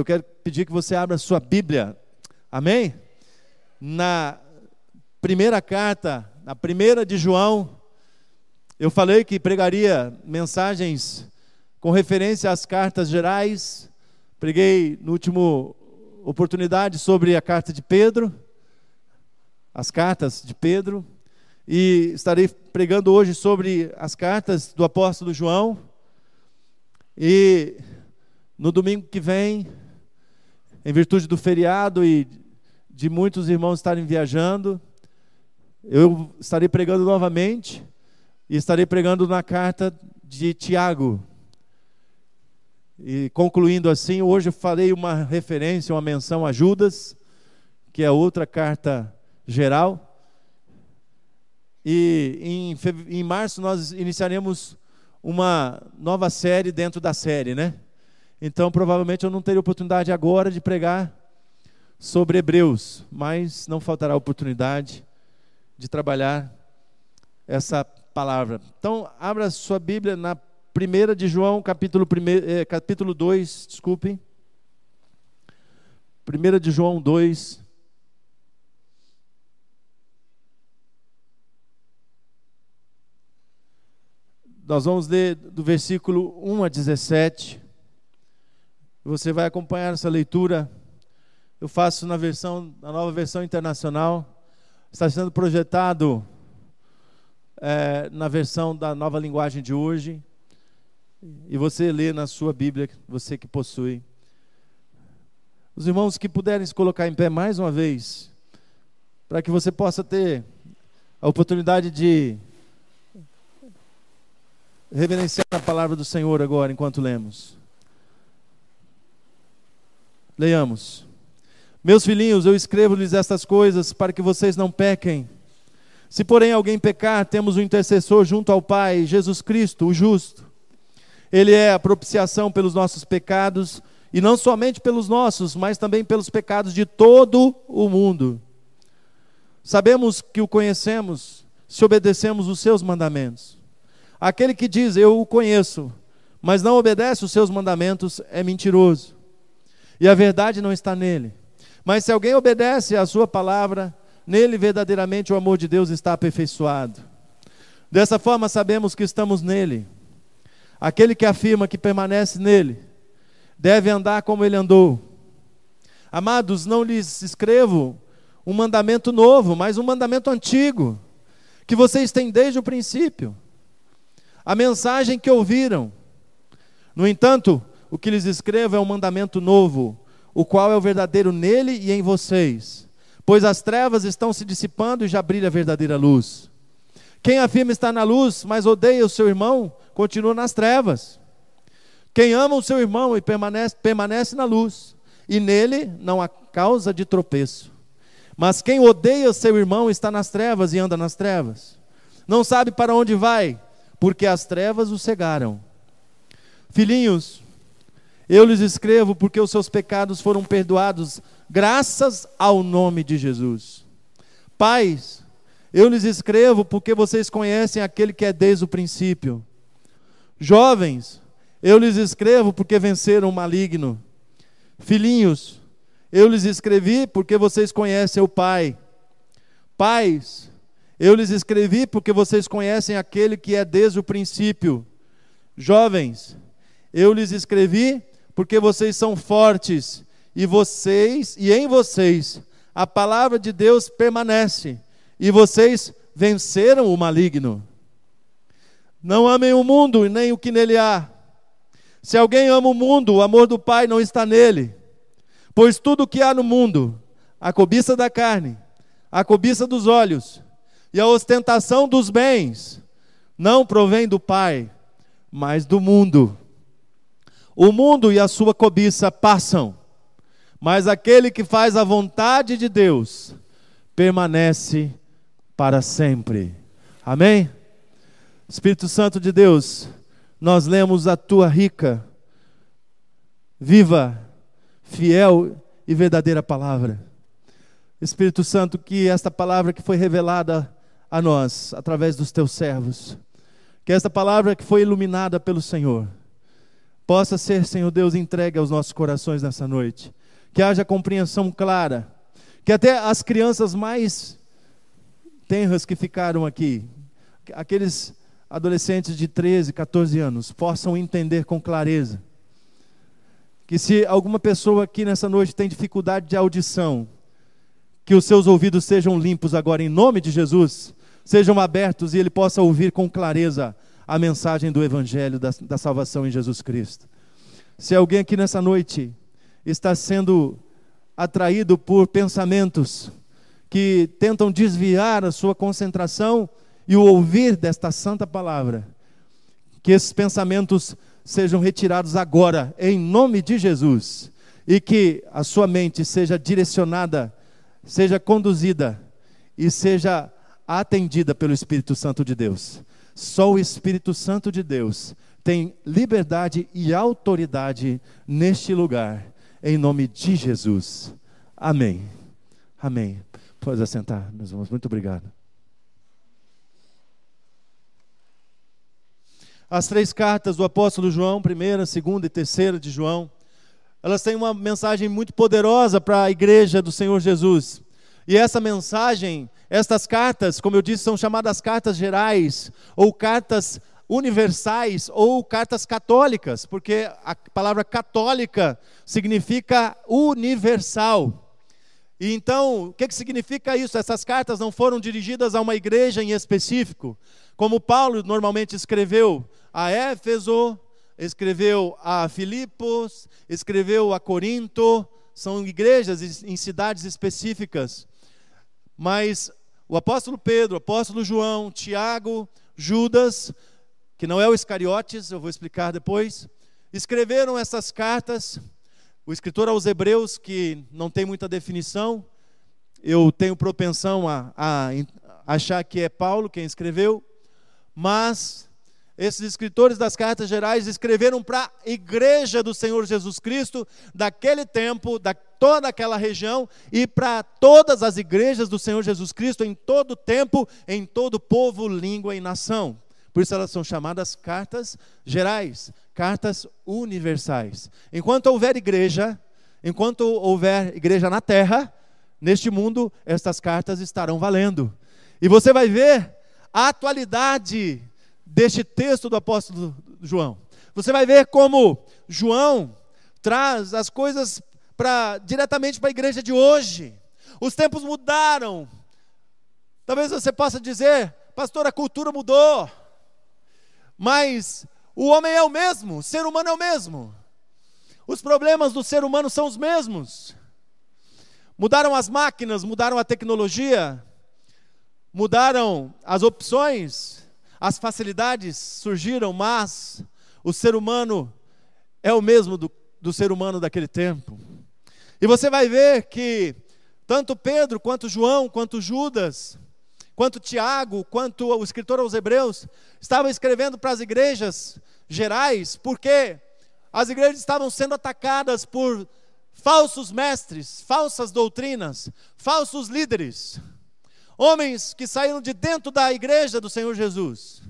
eu quero pedir que você abra a sua Bíblia, amém? Na primeira carta, na primeira de João. Eu falei que pregaria mensagens com referência às cartas gerais. Preguei no último oportunidade sobre a carta de Pedro, as cartas de Pedro, e estarei pregando hoje sobre as cartas do apóstolo João. E no domingo que vem, em virtude do feriado e de muitos irmãos estarem viajando, eu estarei pregando novamente, e estarei pregando na carta de Tiago. E concluindo assim, hoje eu farei uma referência, uma menção a Judas, que é outra carta geral. E em março nós iniciaremos uma nova série dentro da série, né? Então provavelmente eu não terei oportunidade agora de pregar sobre Hebreus, mas não faltará oportunidade de trabalhar essa palavra. Então abra sua Bíblia na 1 de João, capítulo 2, desculpem. 1 de João 2. Nós vamos ler do versículo 1 a 17. Você vai acompanhar essa leitura. Eu faço na nova versão internacional. Está sendo projetado na versão da nova linguagem de hoje. E você lê na sua Bíblia, você que possui. Os irmãos que puderem se colocar em pé mais uma vez, para que você possa ter a oportunidade de reverenciar a palavra do Senhor agora, enquanto lemos. Leiamos. Meus filhinhos, eu escrevo-lhes estas coisas para que vocês não pequem. Se porém alguém pecar, temos um intercessor junto ao Pai, Jesus Cristo, o justo. Ele é a propiciação pelos nossos pecados, e não somente pelos nossos, mas também pelos pecados de todo o mundo. Sabemos que o conhecemos se obedecemos os seus mandamentos. Aquele que diz, eu o conheço, mas não obedece os seus mandamentos, é mentiroso, e a verdade não está nele. Mas se alguém obedece à sua palavra, nele verdadeiramente o amor de Deus está aperfeiçoado. Dessa forma sabemos que estamos nele. Aquele que afirma que permanece nele, deve andar como ele andou. Amados, não lhes escrevo um mandamento novo, mas um mandamento antigo, que vocês têm desde o princípio. A mensagem que ouviram. No entanto, o que lhes escrevo é um mandamento novo, o qual é o verdadeiro nele e em vocês. Pois as trevas estão se dissipando e já brilha a verdadeira luz. Quem afirma estar na luz, mas odeia o seu irmão, continua nas trevas. Quem ama o seu irmão e permanece na luz, e nele não há causa de tropeço. Mas quem odeia o seu irmão está nas trevas e anda nas trevas. Não sabe para onde vai, porque as trevas o cegaram. Filhinhos, eu lhes escrevo porque os seus pecados foram perdoados, graças ao nome de Jesus. Pais, eu lhes escrevo porque vocês conhecem aquele que é desde o princípio. Jovens, eu lhes escrevo porque venceram o maligno. Filhinhos, eu lhes escrevi porque vocês conhecem o Pai. Pais, eu lhes escrevi porque vocês conhecem aquele que é desde o princípio. Jovens, eu lhes escrevi porque vocês são fortes, e em vocês a palavra de Deus permanece, e vocês venceram o maligno. Não amem o mundo e nem o que nele há. Se alguém ama o mundo, o amor do Pai não está nele. Pois tudo o que há no mundo, a cobiça da carne, a cobiça dos olhos e a ostentação dos bens, não provém do Pai, mas do mundo. O mundo e a sua cobiça passam, mas aquele que faz a vontade de Deus permanece para sempre. Amém? Espírito Santo de Deus, nós lemos a tua rica, viva, fiel e verdadeira palavra. Espírito Santo, que esta palavra que foi revelada a nós, através dos teus servos, que esta palavra que foi iluminada pelo Senhor, possa ser, Senhor Deus, entregue aos nossos corações nessa noite. Que haja compreensão clara, que até as crianças mais tenras que ficaram aqui, aqueles adolescentes de 13, 14 anos, possam entender com clareza. Que se alguma pessoa aqui nessa noite tem dificuldade de audição, que os seus ouvidos sejam limpos agora em nome de Jesus, sejam abertos e ele possa ouvir com clareza a mensagem do Evangelho da salvação em Jesus Cristo. Se alguém aqui nessa noite está sendo atraído por pensamentos que tentam desviar a sua concentração e o ouvir desta santa palavra, que esses pensamentos sejam retirados agora, em nome de Jesus, e que a sua mente seja direcionada, seja conduzida e seja atendida pelo Espírito Santo de Deus. Só o Espírito Santo de Deus tem liberdade e autoridade neste lugar, em nome de Jesus. Amém. Amém. Pode assentar, meus irmãos. Muito obrigado. As 3 cartas do apóstolo João, 1ª, 2ª e 3ª de João, elas têm uma mensagem muito poderosa para a igreja do Senhor Jesus. E essa mensagem, estas cartas, como eu disse, são chamadas cartas gerais, ou cartas universais, ou cartas católicas, porque a palavra católica significa universal. E então, o que significa isso? Essas cartas não foram dirigidas a uma igreja em específico, como Paulo normalmente escreveu a Éfeso, escreveu a Filipos, escreveu a Corinto, são igrejas em cidades específicas. Mas o apóstolo Pedro, o apóstolo João, Tiago, Judas, que não é o Iscariotes, eu vou explicar depois, escreveram essas cartas. O escritor aos Hebreus, que não tem muita definição, eu tenho propensão a achar que é Paulo quem escreveu, mas esses escritores das cartas gerais escreveram para a igreja do Senhor Jesus Cristo, daquele tempo, toda aquela região, e para todas as igrejas do Senhor Jesus Cristo, em todo tempo, em todo povo, língua e nação. Por isso elas são chamadas cartas gerais, cartas universais. Enquanto houver igreja na terra, neste mundo, estas cartas estarão valendo. E você vai ver a atualidade deste texto do apóstolo João. Você vai ver como João traz as coisas diretamente para a igreja de hoje. Os tempos mudaram. Talvez você possa dizer, pastor, a cultura mudou. Mas o homem é o mesmo, o ser humano é o mesmo. Os problemas do ser humano são os mesmos. Mudaram as máquinas, mudaram a tecnologia, mudaram as opções, as facilidades surgiram, mas o ser humano é o mesmo do ser humano daquele tempo. E você vai ver que tanto Pedro, quanto João, quanto Judas, quanto Tiago, quanto o escritor aos Hebreus, estavam escrevendo para as igrejas gerais, porque as igrejas estavam sendo atacadas por falsos mestres, falsas doutrinas, falsos líderes. Homens que saíram de dentro da igreja do Senhor Jesus.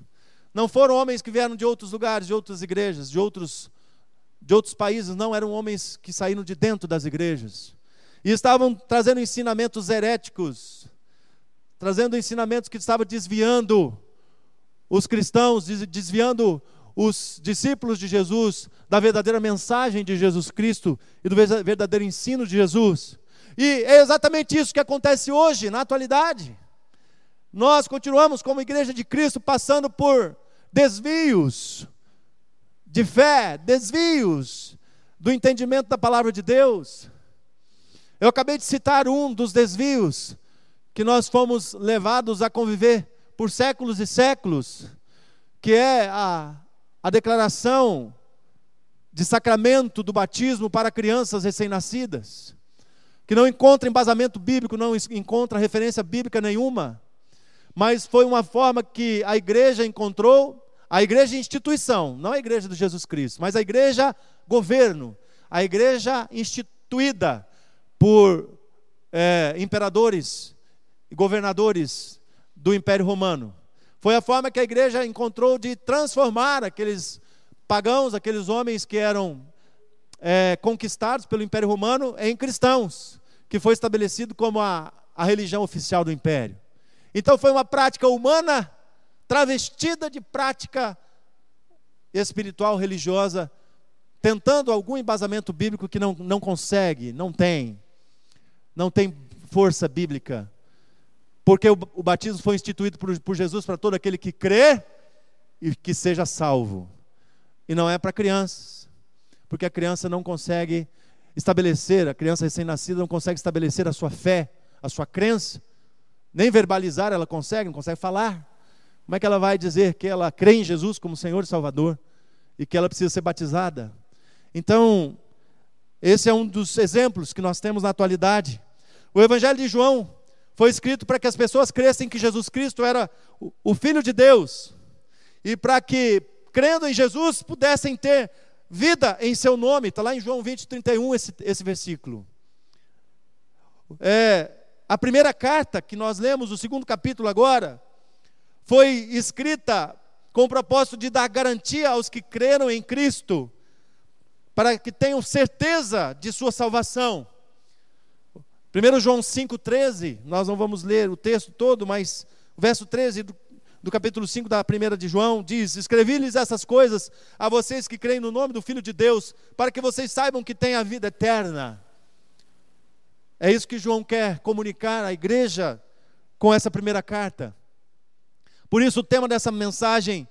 Não foram homens que vieram de outros lugares, de outras igrejas, de outros países. Não, eram homens que saíram de dentro das igrejas. E estavam trazendo ensinamentos heréticos, trazendo ensinamentos que estavam desviando os cristãos, desviando os discípulos de Jesus da verdadeira mensagem de Jesus Cristo e do verdadeiro ensino de Jesus. E é exatamente isso que acontece hoje, na atualidade. Nós continuamos como igreja de Cristo passando por desvios de fé, desvios do entendimento da palavra de Deus. Eu acabei de citar um dos desvios que nós fomos levados a conviver por séculos e séculos, que é a declaração de sacramento do batismo para crianças recém-nascidas, que não encontra embasamento bíblico, não encontra referência bíblica nenhuma, mas foi uma forma que a igreja encontrou, a igreja instituição, não a igreja de Jesus Cristo, mas a igreja governo, a igreja instituída por imperadores e governadores do Império Romano. Foi a forma que a igreja encontrou de transformar aqueles pagãos, aqueles homens que eram conquistados pelo Império Romano, em cristãos, que foi estabelecido como a religião oficial do Império. Então foi uma prática humana travestida de prática espiritual, religiosa, tentando algum embasamento bíblico que não consegue, não tem força bíblica, porque o batismo foi instituído por Jesus para todo aquele que crê e que seja salvo, e não é para crianças, porque a criança não consegue estabelecer, a criança recém-nascida não consegue estabelecer a sua fé, a sua crença, nem verbalizar ela não consegue falar. Como é que ela vai dizer que ela crê em Jesus como Senhor e Salvador e que ela precisa ser batizada? Então, esse é um dos exemplos que nós temos na atualidade. O Evangelho de João foi escrito para que as pessoas crescem que Jesus Cristo era o Filho de Deus, e para que, crendo em Jesus, pudessem ter vida em seu nome. Está lá em João 20:31 esse versículo. A primeira carta que nós lemos, o 2º capítulo agora, foi escrita com o propósito de dar garantia aos que creram em Cristo, para que tenham certeza de sua salvação. 1 João 5,13, nós não vamos ler o texto todo, mas o verso 13 do capítulo 5 da 1 de João diz: escrevi-lhes essas coisas a vocês que creem no nome do Filho de Deus, para que vocês saibam que têm a vida eterna. É isso que João quer comunicar à igreja com essa primeira carta. Por isso o tema dessa mensagem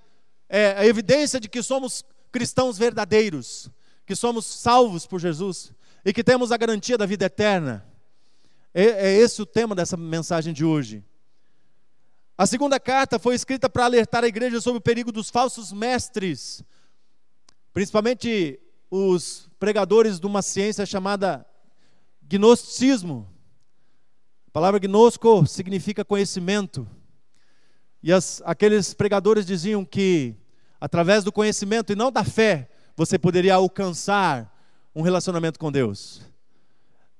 é a evidência de que somos cristãos verdadeiros, que somos salvos por Jesus e que temos a garantia da vida eterna. É esse o tema dessa mensagem de hoje. A segunda carta foi escrita para alertar a igreja sobre o perigo dos falsos mestres, principalmente os pregadores de uma ciência chamada gnosticismo. A palavra gnosco significa conhecimento. E aqueles pregadores diziam que através do conhecimento e não da fé, você poderia alcançar um relacionamento com Deus.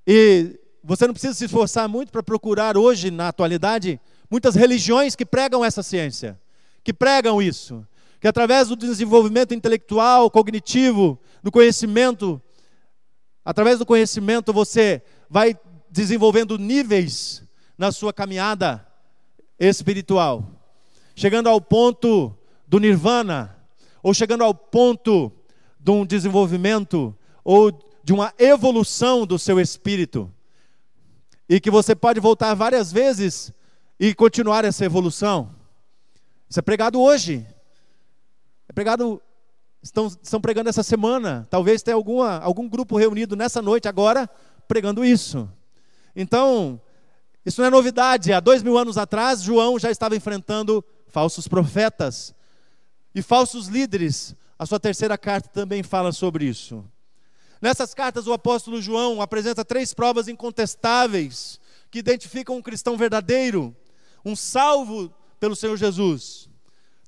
E você não precisa se esforçar muito para procurar hoje, na atualidade, muitas religiões que pregam essa ciência, que pregam isso, que através do desenvolvimento intelectual, cognitivo, do conhecimento, através do conhecimento você vai desenvolvendo níveis na sua caminhada espiritual, chegando ao ponto do nirvana, ou chegando ao ponto de um desenvolvimento, ou de uma evolução do seu espírito, e que você pode voltar várias vezes e continuar essa evolução. Isso é pregado hoje, é pregado, estão pregando essa semana, talvez tenha algum grupo reunido nessa noite agora, pregando isso. Então, isso não é novidade. Há 2000 anos atrás, João já estava enfrentando falsos profetas e falsos líderes. A sua terceira carta também fala sobre isso. Nessas cartas, o apóstolo João apresenta 3 provas incontestáveis que identificam um cristão verdadeiro, um salvo pelo Senhor Jesus.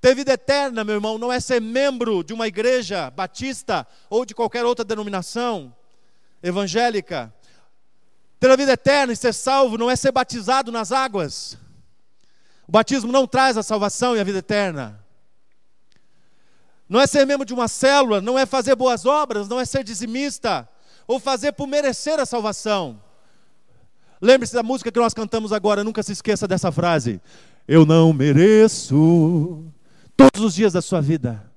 Ter vida eterna, meu irmão, não é ser membro de uma igreja batista ou de qualquer outra denominação evangélica. Ter a vida eterna e ser salvo não é ser batizado nas águas. O batismo não traz a salvação e a vida eterna. Não é ser membro de uma célula, não é fazer boas obras, não é ser dizimista, ou fazer por merecer a salvação. Lembre-se da música que nós cantamos agora, nunca se esqueça dessa frase: eu não mereço, todos os dias da sua vida.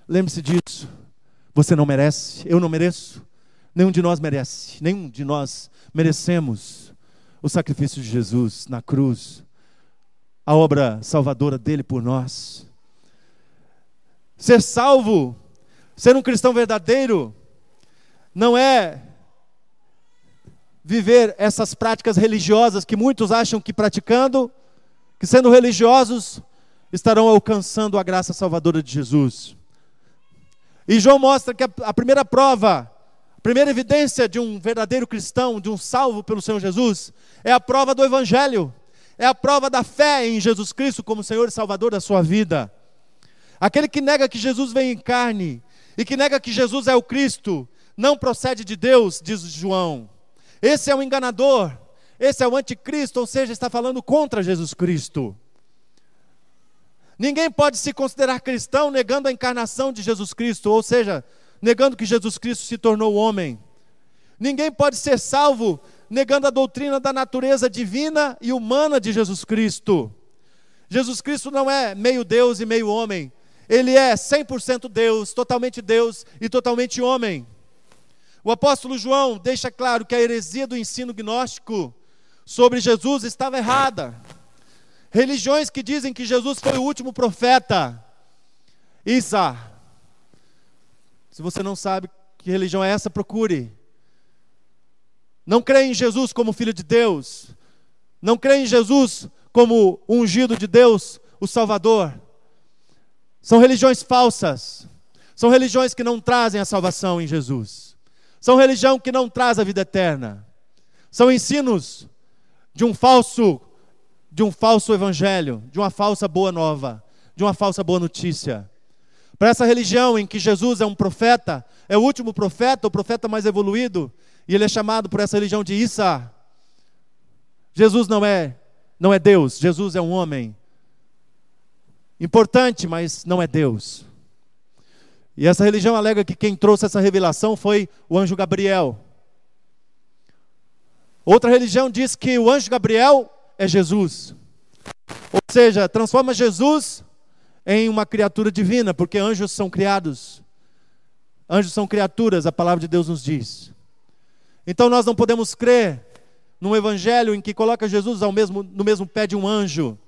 Lembre-se disso. Você não merece, eu não mereço, nenhum de nós merece, nenhum de nós merecemos o sacrifício de Jesus na cruz, a obra salvadora dele por nós. Ser salvo, ser um cristão verdadeiro, não é viver essas práticas religiosas que muitos acham que praticando, que sendo religiosos, estarão alcançando a graça salvadora de Jesus. E João mostra que a primeira prova, a primeira evidência de um verdadeiro cristão, de um salvo pelo Senhor Jesus, é a prova do Evangelho, é a prova da fé em Jesus Cristo como Senhor e Salvador da sua vida. Aquele que nega que Jesus vem em carne e que nega que Jesus é o Cristo, não procede de Deus, diz João. Esse é o enganador, esse é o anticristo, ou seja, está falando contra Jesus Cristo. Ninguém pode se considerar cristão negando a encarnação de Jesus Cristo, ou seja, negando que Jesus Cristo se tornou homem. Ninguém pode ser salvo negando a doutrina da natureza divina e humana de Jesus Cristo. Jesus Cristo não é meio Deus e meio homem. Ele é 100% Deus e totalmente homem. O apóstolo João deixa claro que a heresia do ensino gnóstico sobre Jesus estava errada. Religiões que dizem que Jesus foi o último profeta. Isa. Se você não sabe que religião é essa, procure. Não crê em Jesus como Filho de Deus. Não crê em Jesus como ungido de Deus, o Salvador. São religiões falsas. São religiões que não trazem a salvação em Jesus. São religião que não traz a vida eterna. São ensinos de um falso evangelho, de uma falsa boa nova, de uma falsa boa notícia. Para essa religião em que Jesus é um profeta, é o último profeta, o profeta mais evoluído, e ele é chamado por essa religião de Isa. Jesus não é Deus, Jesus é um homem. Importante, mas não é Deus. E essa religião alega que quem trouxe essa revelação foi o anjo Gabriel. Outra religião diz que o anjo Gabriel é Jesus. Ou seja, transforma Jesus em uma criatura divina, porque anjos são criados. Anjos são criaturas, a palavra de Deus nos diz. Então nós não podemos crer num evangelho em que coloca Jesus no mesmo pé de um anjo,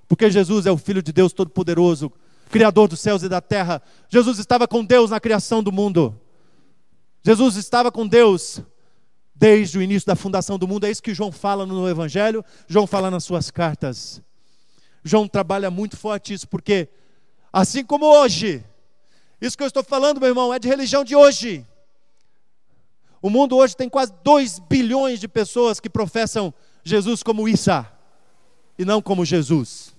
porque Jesus é o Filho de Deus Todo-Poderoso, Criador dos céus e da terra. Jesus estava com Deus na criação do mundo. Jesus estava com Deus desde o início da fundação do mundo. É isso que João fala no Evangelho, João fala nas suas cartas. João trabalha muito forte isso, porque assim como hoje, isso que eu estou falando, meu irmão, é de religião de hoje. O mundo hoje tem quase 2 bilhões de pessoas que professam Jesus como Isa, e não como Jesus.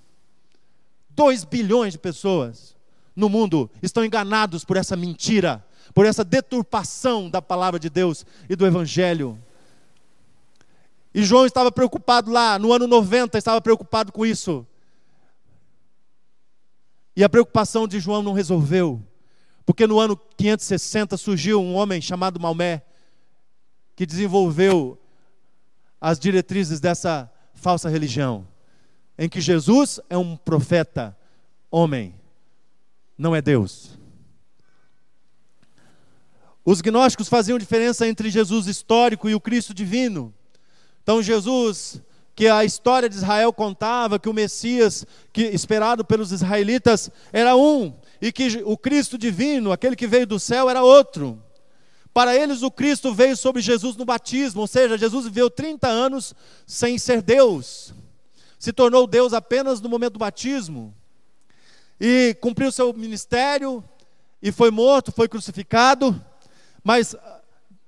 2 bilhões de pessoas no mundo estão enganados por essa mentira, por essa deturpação da palavra de Deus e do Evangelho. E João estava preocupado lá, no ano 90, estava preocupado com isso. E a preocupação de João não resolveu, porque no ano 560 surgiu um homem chamado Maomé, que desenvolveu as diretrizes dessa falsa religião, em que Jesus é um profeta, homem, não é Deus. Os gnósticos faziam diferença entre Jesus histórico e o Cristo divino. Então Jesus, que a história de Israel contava, que o Messias, que esperado pelos israelitas, era um, e que o Cristo divino, aquele que veio do céu, era outro. Para eles o Cristo veio sobre Jesus no batismo, ou seja, Jesus viveu 30 anos sem ser Deus. Se tornou Deus apenas no momento do batismo. E cumpriu seu ministério, e foi morto, foi crucificado. Mas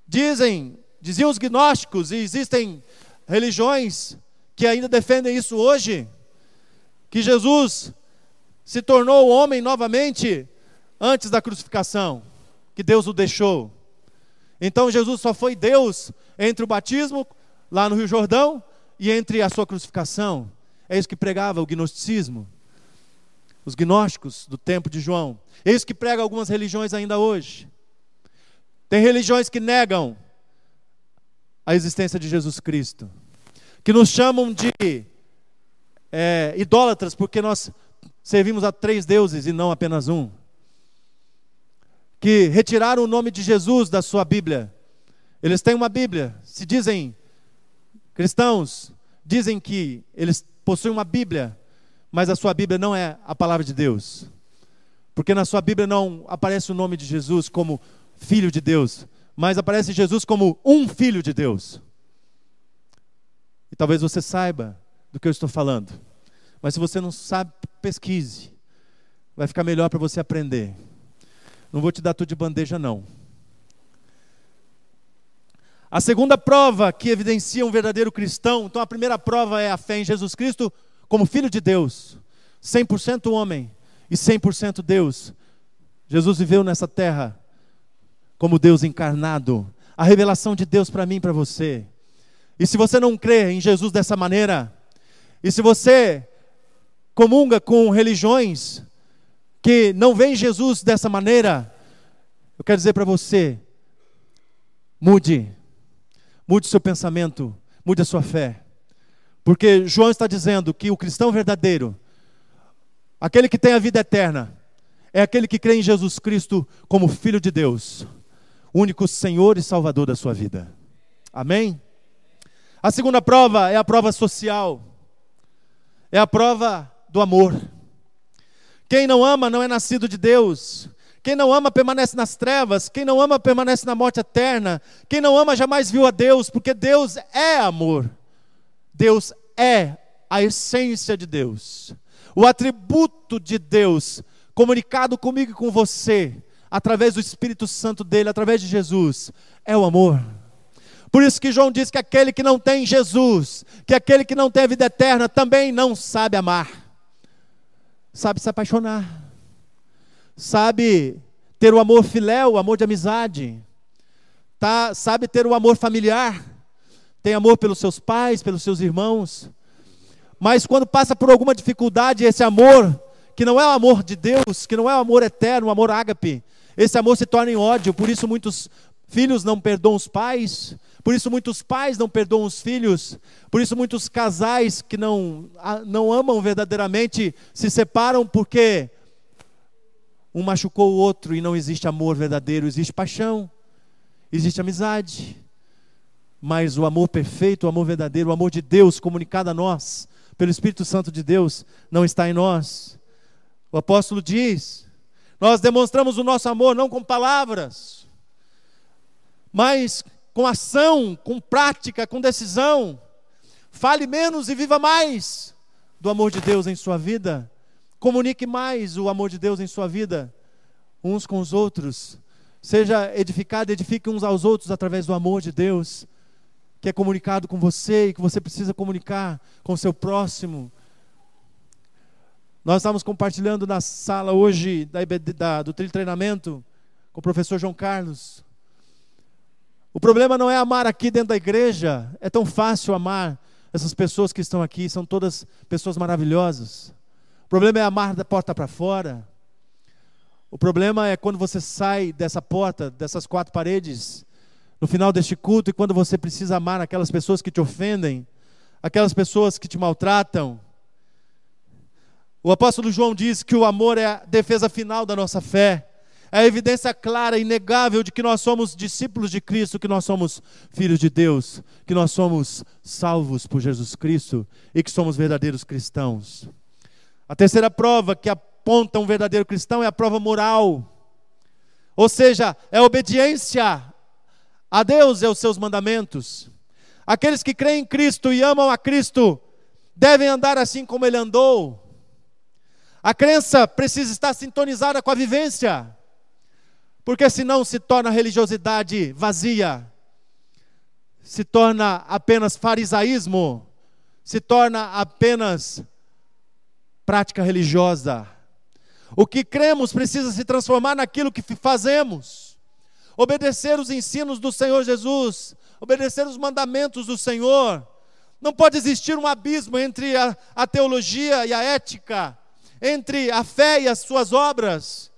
diziam os gnósticos, e existem religiões que ainda defendem isso hoje, que Jesus se tornou homem novamente antes da crucificação, que Deus o deixou. Então Jesus só foi Deus entre o batismo, lá no Rio Jordão, e entre a sua crucificação. É isso que pregava o gnosticismo, os gnósticos do tempo de João. É isso que prega algumas religiões ainda hoje. Tem religiões que negam a existência de Jesus Cristo, que nos chamam de idólatras, porque nós servimos a 3 deuses e não apenas um. Que retiraram o nome de Jesus da sua Bíblia. Eles têm uma Bíblia, se dizem cristãos, dizem que eles possuem uma Bíblia, mas a sua Bíblia não é a palavra de Deus, porque na sua Bíblia não aparece o nome de Jesus como Filho de Deus, mas aparece Jesus como um Filho de Deus. E talvez você saiba do que eu estou falando, mas se você não sabe, pesquise, vai ficar melhor para você aprender. Não vou te dar tudo de bandeja, não. A segunda prova que evidencia um verdadeiro cristão, então a primeira prova é a fé em Jesus Cristo como Filho de Deus, 100% homem e 100% Deus. Jesus viveu nessa terra como Deus encarnado, a revelação de Deus para mim e para você. E se você não crê em Jesus dessa maneira, e se você comunga com religiões que não veem Jesus dessa maneira, eu quero dizer para você, mude o seu pensamento, mude a sua fé. Porque João está dizendo que o cristão verdadeiro, aquele que tem a vida eterna, é aquele que crê em Jesus Cristo como Filho de Deus, único Senhor e Salvador da sua vida. Amém? A segunda prova é a prova social. É a prova do amor. Quem não ama não é nascido de Deus. Quem não ama permanece nas trevas. Quem não ama permanece na morte eterna. Quem não ama jamais viu a Deus, porque Deus é amor. Deus é a essência de Deus. O atributo de Deus comunicado comigo e com você, através do Espírito Santo dele, através de Jesus, é o amor. Por isso que João diz que aquele que não tem Jesus, que aquele que não tem a vida eterna, também não sabe amar. Sabe se apaixonar. Sabe ter o amor filéu, o amor de amizade. Sabe ter o amor familiar. Tem amor pelos seus pais, pelos seus irmãos. Mas quando passa por alguma dificuldade, esse amor, que não é o amor de Deus, que não é o amor eterno, o amor ágape, esse amor se torna em ódio. Por isso muitos filhos não perdoam os pais, por isso muitos pais não perdoam os filhos, por isso muitos casais que não amam verdadeiramente se separam, porque um machucou o outro e não existe amor verdadeiro. Existe paixão, existe amizade, mas o amor perfeito, o amor verdadeiro, o amor de Deus comunicado a nós pelo Espírito Santo de Deus não está em nós. O apóstolo diz: nós demonstramos o nosso amor não com palavras, mas com ação, com prática, com decisão. Fale menos e viva mais do amor de Deus em sua vida. Comunique mais o amor de Deus em sua vida, uns com os outros. Seja edificado, edifique uns aos outros através do amor de Deus, que é comunicado com você e que você precisa comunicar com o seu próximo. Nós estávamos compartilhando na sala hoje do Trilho Treinamento com o professor João Carlos. O problema não é amar aqui dentro da igreja. É tão fácil amar essas pessoas que estão aqui, são todas pessoas maravilhosas. O problema é amar da porta para fora. O problema é quando você sai dessa porta, dessas quatro paredes, no final deste culto, e quando você precisa amar aquelas pessoas que te ofendem, aquelas pessoas que te maltratam. O apóstolo João diz que o amor é a defesa final da nossa fé, é a evidência clara e inegável de que nós somos discípulos de Cristo, que nós somos filhos de Deus, que nós somos salvos por Jesus Cristo e que somos verdadeiros cristãos. A terceira prova que aponta um verdadeiro cristão é a prova moral, ou seja, é a obediência a Deus e aos seus mandamentos. Aqueles que creem em Cristo e amam a Cristo devem andar assim como Ele andou. A crença precisa estar sintonizada com a vivência, porque senão se torna religiosidade vazia, se torna apenas farisaísmo, se torna apenas prática religiosa. O que cremos precisa se transformar naquilo que fazemos. Obedecer os ensinos do Senhor Jesus, obedecer os mandamentos do Senhor. Não pode existir um abismo entre a teologia e a ética, entre a fé e as suas obras.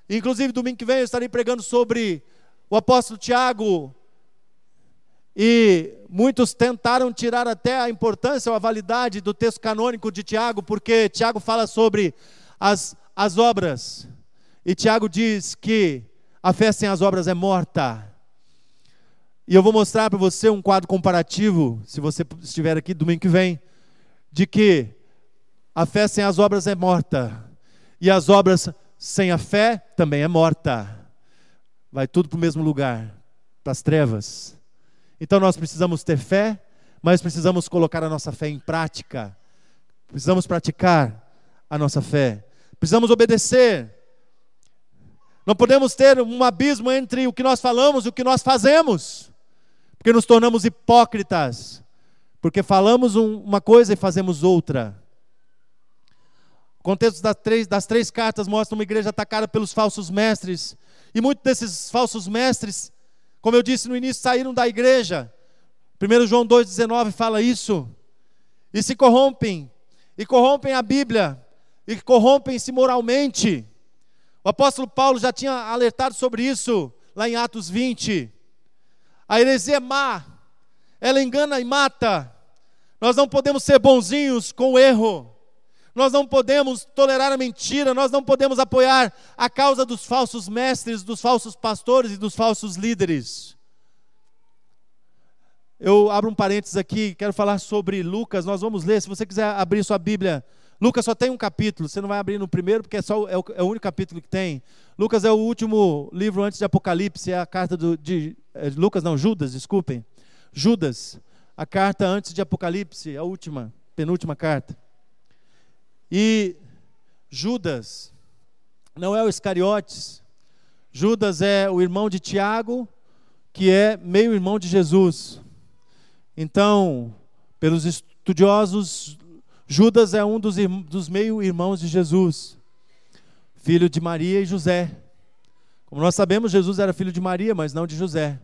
Inclusive domingo que vem eu estarei pregando sobre o apóstolo Tiago, e muitos tentaram tirar até a importância ou a validade do texto canônico de Tiago, porque Tiago fala sobre as obras, e Tiago diz que a fé sem as obras é morta. E eu vou mostrar para você um quadro comparativo, se você estiver aqui domingo que vem, de que a fé sem as obras é morta, e as obras sem a fé também é morta. Vai tudo para o mesmo lugar, para as trevas. Então nós precisamos ter fé, mas precisamos colocar a nossa fé em prática. Precisamos praticar a nossa fé. Precisamos obedecer. Não podemos ter um abismo entre o que nós falamos e o que nós fazemos, porque nos tornamos hipócritas, porque falamos uma coisa e fazemos outra. O contexto das três cartas mostra uma igreja atacada pelos falsos mestres, e muitos desses falsos mestres, como eu disse no início, saíram da igreja. 1 João 2,19 fala isso, e se corrompem, e corrompem a Bíblia, e corrompem-se moralmente. O apóstolo Paulo já tinha alertado sobre isso lá em Atos 20. A heresia é má, ela engana e mata. Nós não podemos ser bonzinhos com o erro. Nós não podemos tolerar a mentira, nós não podemos apoiar a causa dos falsos mestres, dos falsos pastores e dos falsos líderes. Eu abro um parênteses aqui, quero falar sobre Lucas, nós vamos ler, se você quiser abrir sua Bíblia. Lucas só tem um capítulo, você não vai abrir no primeiro, porque é o único capítulo que tem. Lucas é o último livro antes de Apocalipse, é a carta Judas, desculpem. Judas, a carta antes de Apocalipse, a penúltima carta. E Judas não é o Iscariotes. Judas é o irmão de Tiago, que é meio-irmão de Jesus. Então, pelos estudiosos, Judas é um dos meio-irmãos de Jesus, filho de Maria e José. Como nós sabemos, Jesus era filho de Maria, mas não de José.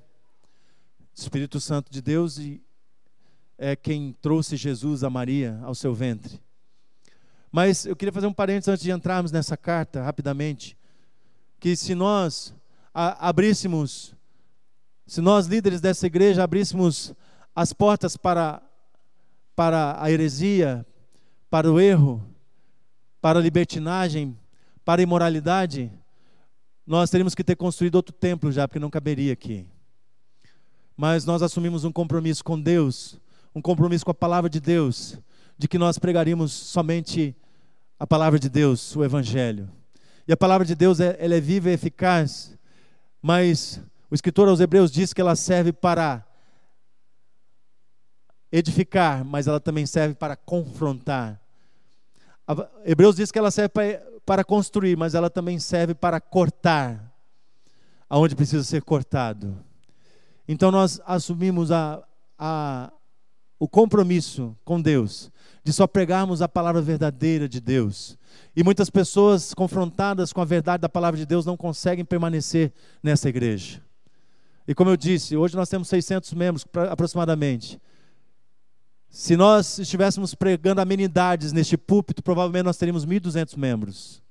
O Espírito Santo de Deus é quem trouxe Jesus a Maria ao seu ventre. Mas eu queria fazer um parênteses antes de entrarmos nessa carta, rapidamente. Que se nós líderes dessa igreja, abríssemos as portas para a heresia, para o erro, para a libertinagem, para a imoralidade, nós teríamos que ter construído outro templo já, porque não caberia aqui. Mas nós assumimos um compromisso com Deus, um compromisso com a palavra de Deus, de que nós pregaríamos somente a palavra de Deus, o Evangelho. E a palavra de Deus, ela é viva e eficaz, mas o escritor aos Hebreus diz que ela serve para edificar, mas ela também serve para confrontar. Hebreus diz que ela serve para construir, mas ela também serve para cortar, aonde precisa ser cortado. Então nós assumimos o compromisso com Deus, de só pregarmos a palavra verdadeira de Deus. E muitas pessoas confrontadas com a verdade da palavra de Deus não conseguem permanecer nessa igreja. E como eu disse, hoje nós temos 600 membros aproximadamente. Se nós estivéssemos pregando amenidades neste púlpito, provavelmente nós teríamos 1.200 membros.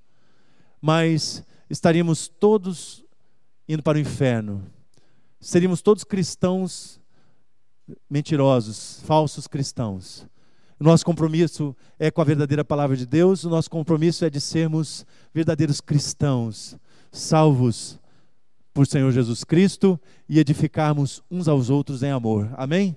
Mas estaríamos todos indo para o inferno. Seríamos todos cristãos mentirosos, falsos cristãos. O nosso compromisso é com a verdadeira palavra de Deus, o nosso compromisso é de sermos verdadeiros cristãos, salvos por Senhor Jesus Cristo e edificarmos uns aos outros em amor. Amém?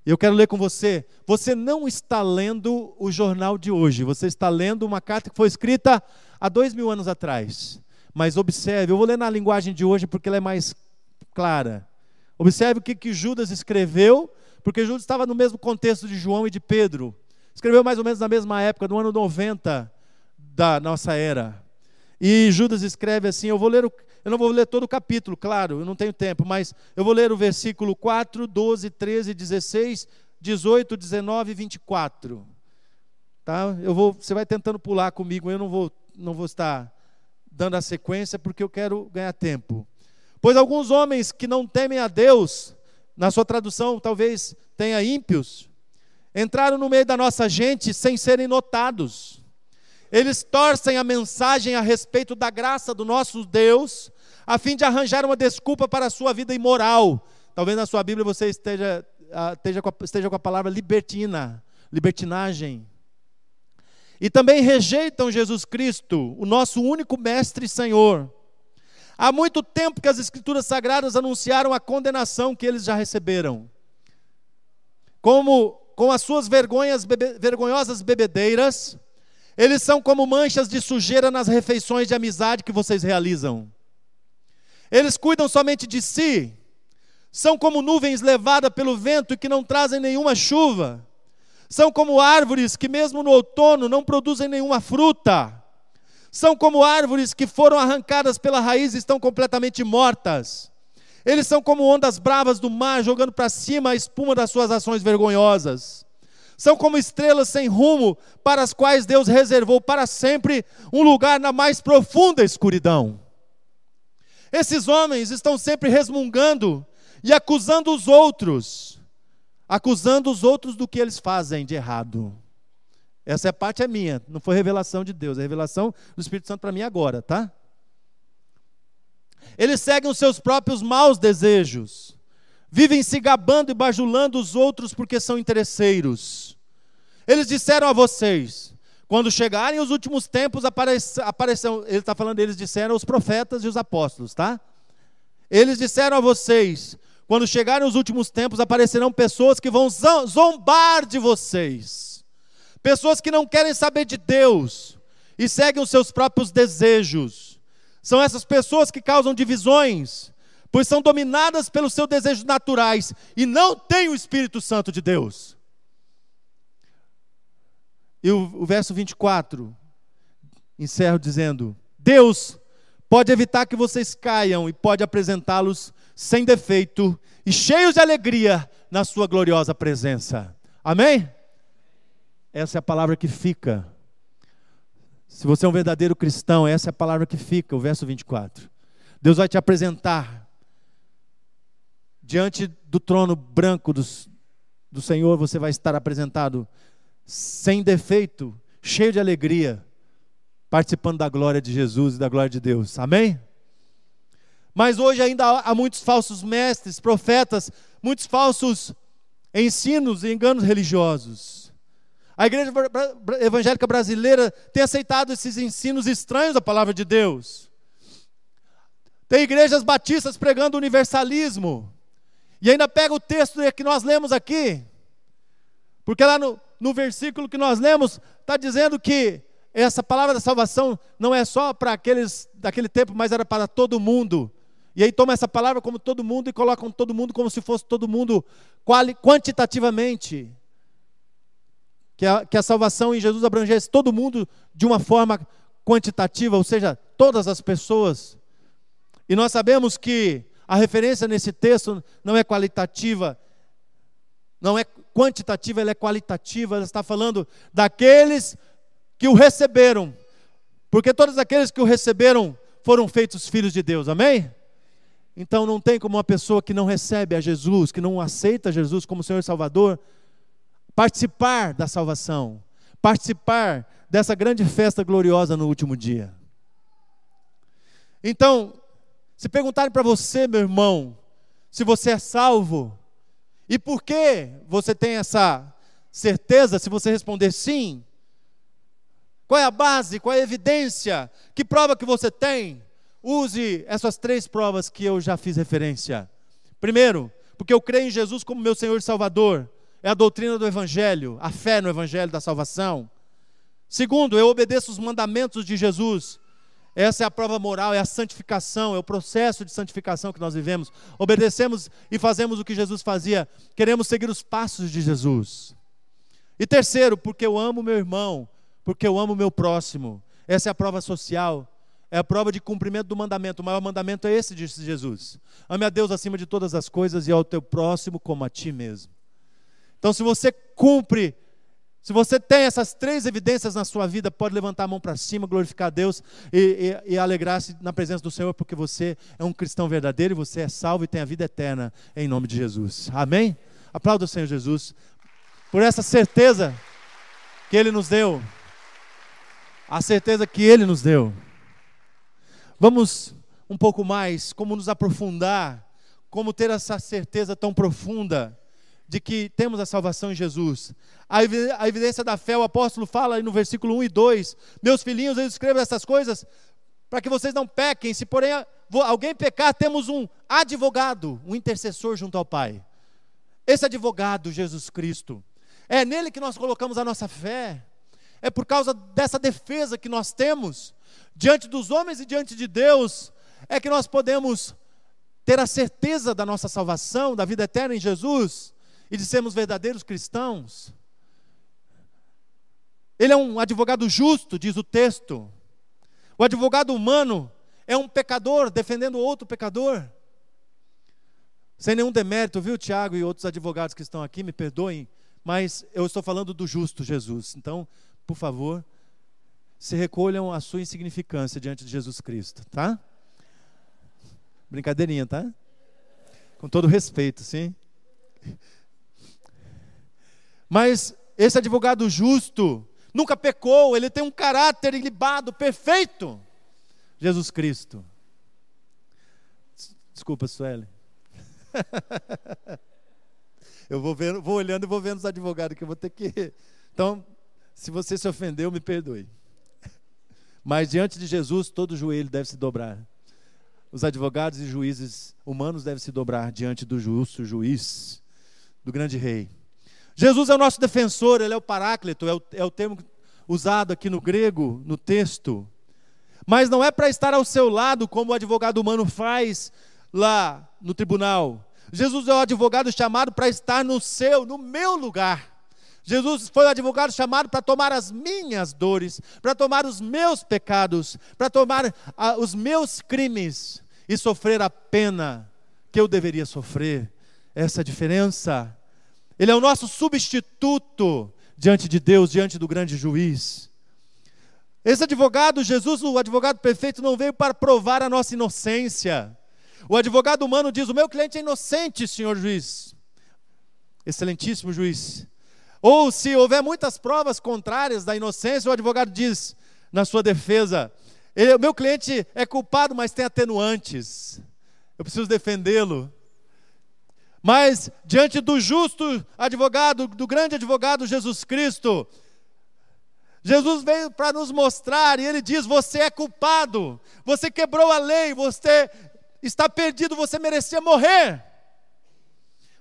Eu quero ler com você. Você não está lendo o jornal de hoje, você está lendo uma carta que foi escrita há 2000 anos atrás. Mas observe, eu vou ler na linguagem de hoje porque ela é mais clara. Observe o que Judas escreveu, porque Judas estava no mesmo contexto de João e de Pedro. Escreveu mais ou menos na mesma época, no ano 90 da nossa era. E Judas escreve assim, eu não vou ler todo o capítulo, claro, eu não tenho tempo, mas eu vou ler o versículo 4, 12, 13, 16, 18, 19 e 24. Tá? Você vai tentando pular comigo, eu não vou estar dando a sequência, porque eu quero ganhar tempo. Pois alguns homens que não temem a Deus, na sua tradução talvez tenha ímpios, entraram no meio da nossa gente sem serem notados. Eles torcem a mensagem a respeito da graça do nosso Deus, a fim de arranjar uma desculpa para a sua vida imoral. Talvez na sua Bíblia você esteja com a palavra libertinagem. E também rejeitam Jesus Cristo, o nosso único mestre e Senhor. Há muito tempo que as Escrituras Sagradas anunciaram a condenação que eles já receberam. Com as suas vergonhosas bebedeiras, eles são como manchas de sujeira nas refeições de amizade que vocês realizam. Eles cuidam somente de si, são como nuvens levadas pelo vento e que não trazem nenhuma chuva. São como árvores que mesmo no outono não produzem nenhuma fruta. São como árvores que foram arrancadas pela raiz e estão completamente mortas. Eles são como ondas bravas do mar, jogando para cima a espuma das suas ações vergonhosas. São como estrelas sem rumo, para as quais Deus reservou para sempre um lugar na mais profunda escuridão. Esses homens estão sempre resmungando e acusando os outros do que eles fazem de errado. Essa parte é minha, não foi revelação de Deus, é revelação do Espírito Santo para mim agora, tá? Eles seguem os seus próprios maus desejos, vivem se gabando e bajulando os outros porque são interesseiros. Eles disseram a vocês, quando chegarem os últimos tempos, aparecerão, ele está falando, eles disseram os profetas e os apóstolos, tá? Eles disseram a vocês, quando chegarem os últimos tempos, aparecerão pessoas que vão zombar de vocês. Pessoas que não querem saber de Deus e seguem os seus próprios desejos. São essas pessoas que causam divisões, pois são dominadas pelos seus desejos naturais e não têm o Espírito Santo de Deus. E o verso 24, encerro dizendo: Deus pode evitar que vocês caiam e pode apresentá-los sem defeito e cheios de alegria na sua gloriosa presença. Amém? Essa é a palavra que fica. Se você é um verdadeiro cristão, essa é a palavra que fica, o verso 24. Deus vai te apresentar diante do trono branco do Senhor, você vai estar apresentado sem defeito, cheio de alegria, participando da glória de Jesus e da glória de Deus. Amém? Mas hoje ainda há muitos falsos mestres, profetas, muitos falsos ensinos e enganos religiosos. A igreja evangélica brasileira tem aceitado esses ensinos estranhos da palavra de Deus. Tem igrejas batistas pregando universalismo. E ainda pega o texto que nós lemos aqui. Porque lá no versículo que nós lemos, está dizendo que essa palavra da salvação não é só para aqueles daquele tempo, mas era para todo mundo. E aí toma essa palavra como todo mundo e colocam todo mundo como se fosse todo mundo quantitativamente. Que a salvação em Jesus abrangesse todo mundo de uma forma quantitativa, ou seja, todas as pessoas. E nós sabemos que a referência nesse texto não é qualitativa, não é quantitativa, ela é qualitativa. Ela está falando daqueles que o receberam, porque todos aqueles que o receberam foram feitos filhos de Deus, amém? Então não tem como uma pessoa que não recebe a Jesus, que não aceita Jesus como Senhor e Salvador, participar da salvação, participar dessa grande festa gloriosa no último dia. Então, se perguntarem para você, meu irmão, se você é salvo, e por que você tem essa certeza, se você responder sim, qual é a base, qual é a evidência, que prova que você tem? Use essas 3 provas que eu já fiz referência. Primeiro, porque eu creio em Jesus como meu Senhor e Salvador. É a doutrina do Evangelho, a fé no Evangelho da salvação. Segundo, eu obedeço os mandamentos de Jesus. Essa é a prova moral, é a santificação, é o processo de santificação que nós vivemos. Obedecemos e fazemos o que Jesus fazia. Queremos seguir os passos de Jesus. E terceiro, porque eu amo meu irmão, porque eu amo meu próximo. Essa é a prova social. É a prova de cumprimento do mandamento. O maior mandamento é esse, disse Jesus: ame a Deus acima de todas as coisas e ao teu próximo como a ti mesmo. Então, se você cumpre, se você tem essas 3 evidências na sua vida, pode levantar a mão para cima, glorificar a Deus e alegrar-se na presença do Senhor, porque você é um cristão verdadeiro e você é salvo e tem a vida eterna em nome de Jesus. Amém? Aplauda o Senhor Jesus por essa certeza que Ele nos deu. A certeza que Ele nos deu. Vamos um pouco mais, como nos aprofundar, como ter essa certeza tão profunda de que temos a salvação em Jesus. A evidência da fé, o apóstolo fala aí no versículo 1 e 2, meus filhinhos, eu escrevo essas coisas para que vocês não pequem. Se porém alguém pecar, temos um advogado, um intercessor junto ao Pai. Esse advogado, Jesus Cristo, é nele que nós colocamos a nossa fé. É por causa dessa defesa que nós temos diante dos homens e diante de Deus, é que nós podemos ter a certeza da nossa salvação, da vida eterna em Jesus, e de sermos verdadeiros cristãos. Ele é um advogado justo, diz o texto. O advogado humano é um pecador defendendo outro pecador. Sem nenhum demérito, viu, Tiago e outros advogados que estão aqui, me perdoem, mas eu estou falando do justo Jesus. Então, por favor, se recolham a sua insignificância diante de Jesus Cristo, tá? Brincadeirinha, tá? Com todo respeito, sim. Mas esse advogado justo nunca pecou, ele tem um caráter ilibado, perfeito. Jesus Cristo. Desculpa, Sueli. Eu vou olhando e vou vendo os advogados que eu vou ter que... Então, se você se ofendeu, me perdoe. Mas diante de Jesus, todo joelho deve se dobrar. Os advogados e juízes humanos devem se dobrar diante do justo juiz, do grande rei. Jesus é o nosso defensor, ele é o paráclito, é o termo usado aqui no grego, no texto. Mas não é para estar ao seu lado, como o advogado humano faz lá no tribunal. Jesus é o advogado chamado para estar no meu lugar. Jesus foi o advogado chamado para tomar as minhas dores, para tomar os meus pecados, para tomar os meus crimes e sofrer a pena que eu deveria sofrer. Essa é a diferença. Ele é o nosso substituto diante de Deus, diante do grande juiz. Esse advogado, Jesus, o advogado perfeito, não veio para provar a nossa inocência. O advogado humano diz: o meu cliente é inocente, senhor juiz. Excelentíssimo juiz. Ou se houver muitas provas contrárias da inocência, o advogado diz na sua defesa: o meu cliente é culpado, mas tem atenuantes. Eu preciso defendê-lo. Mas diante do justo advogado, do grande advogado Jesus Cristo, Jesus veio para nos mostrar, e ele diz: você é culpado, você quebrou a lei, você está perdido, você merecia morrer.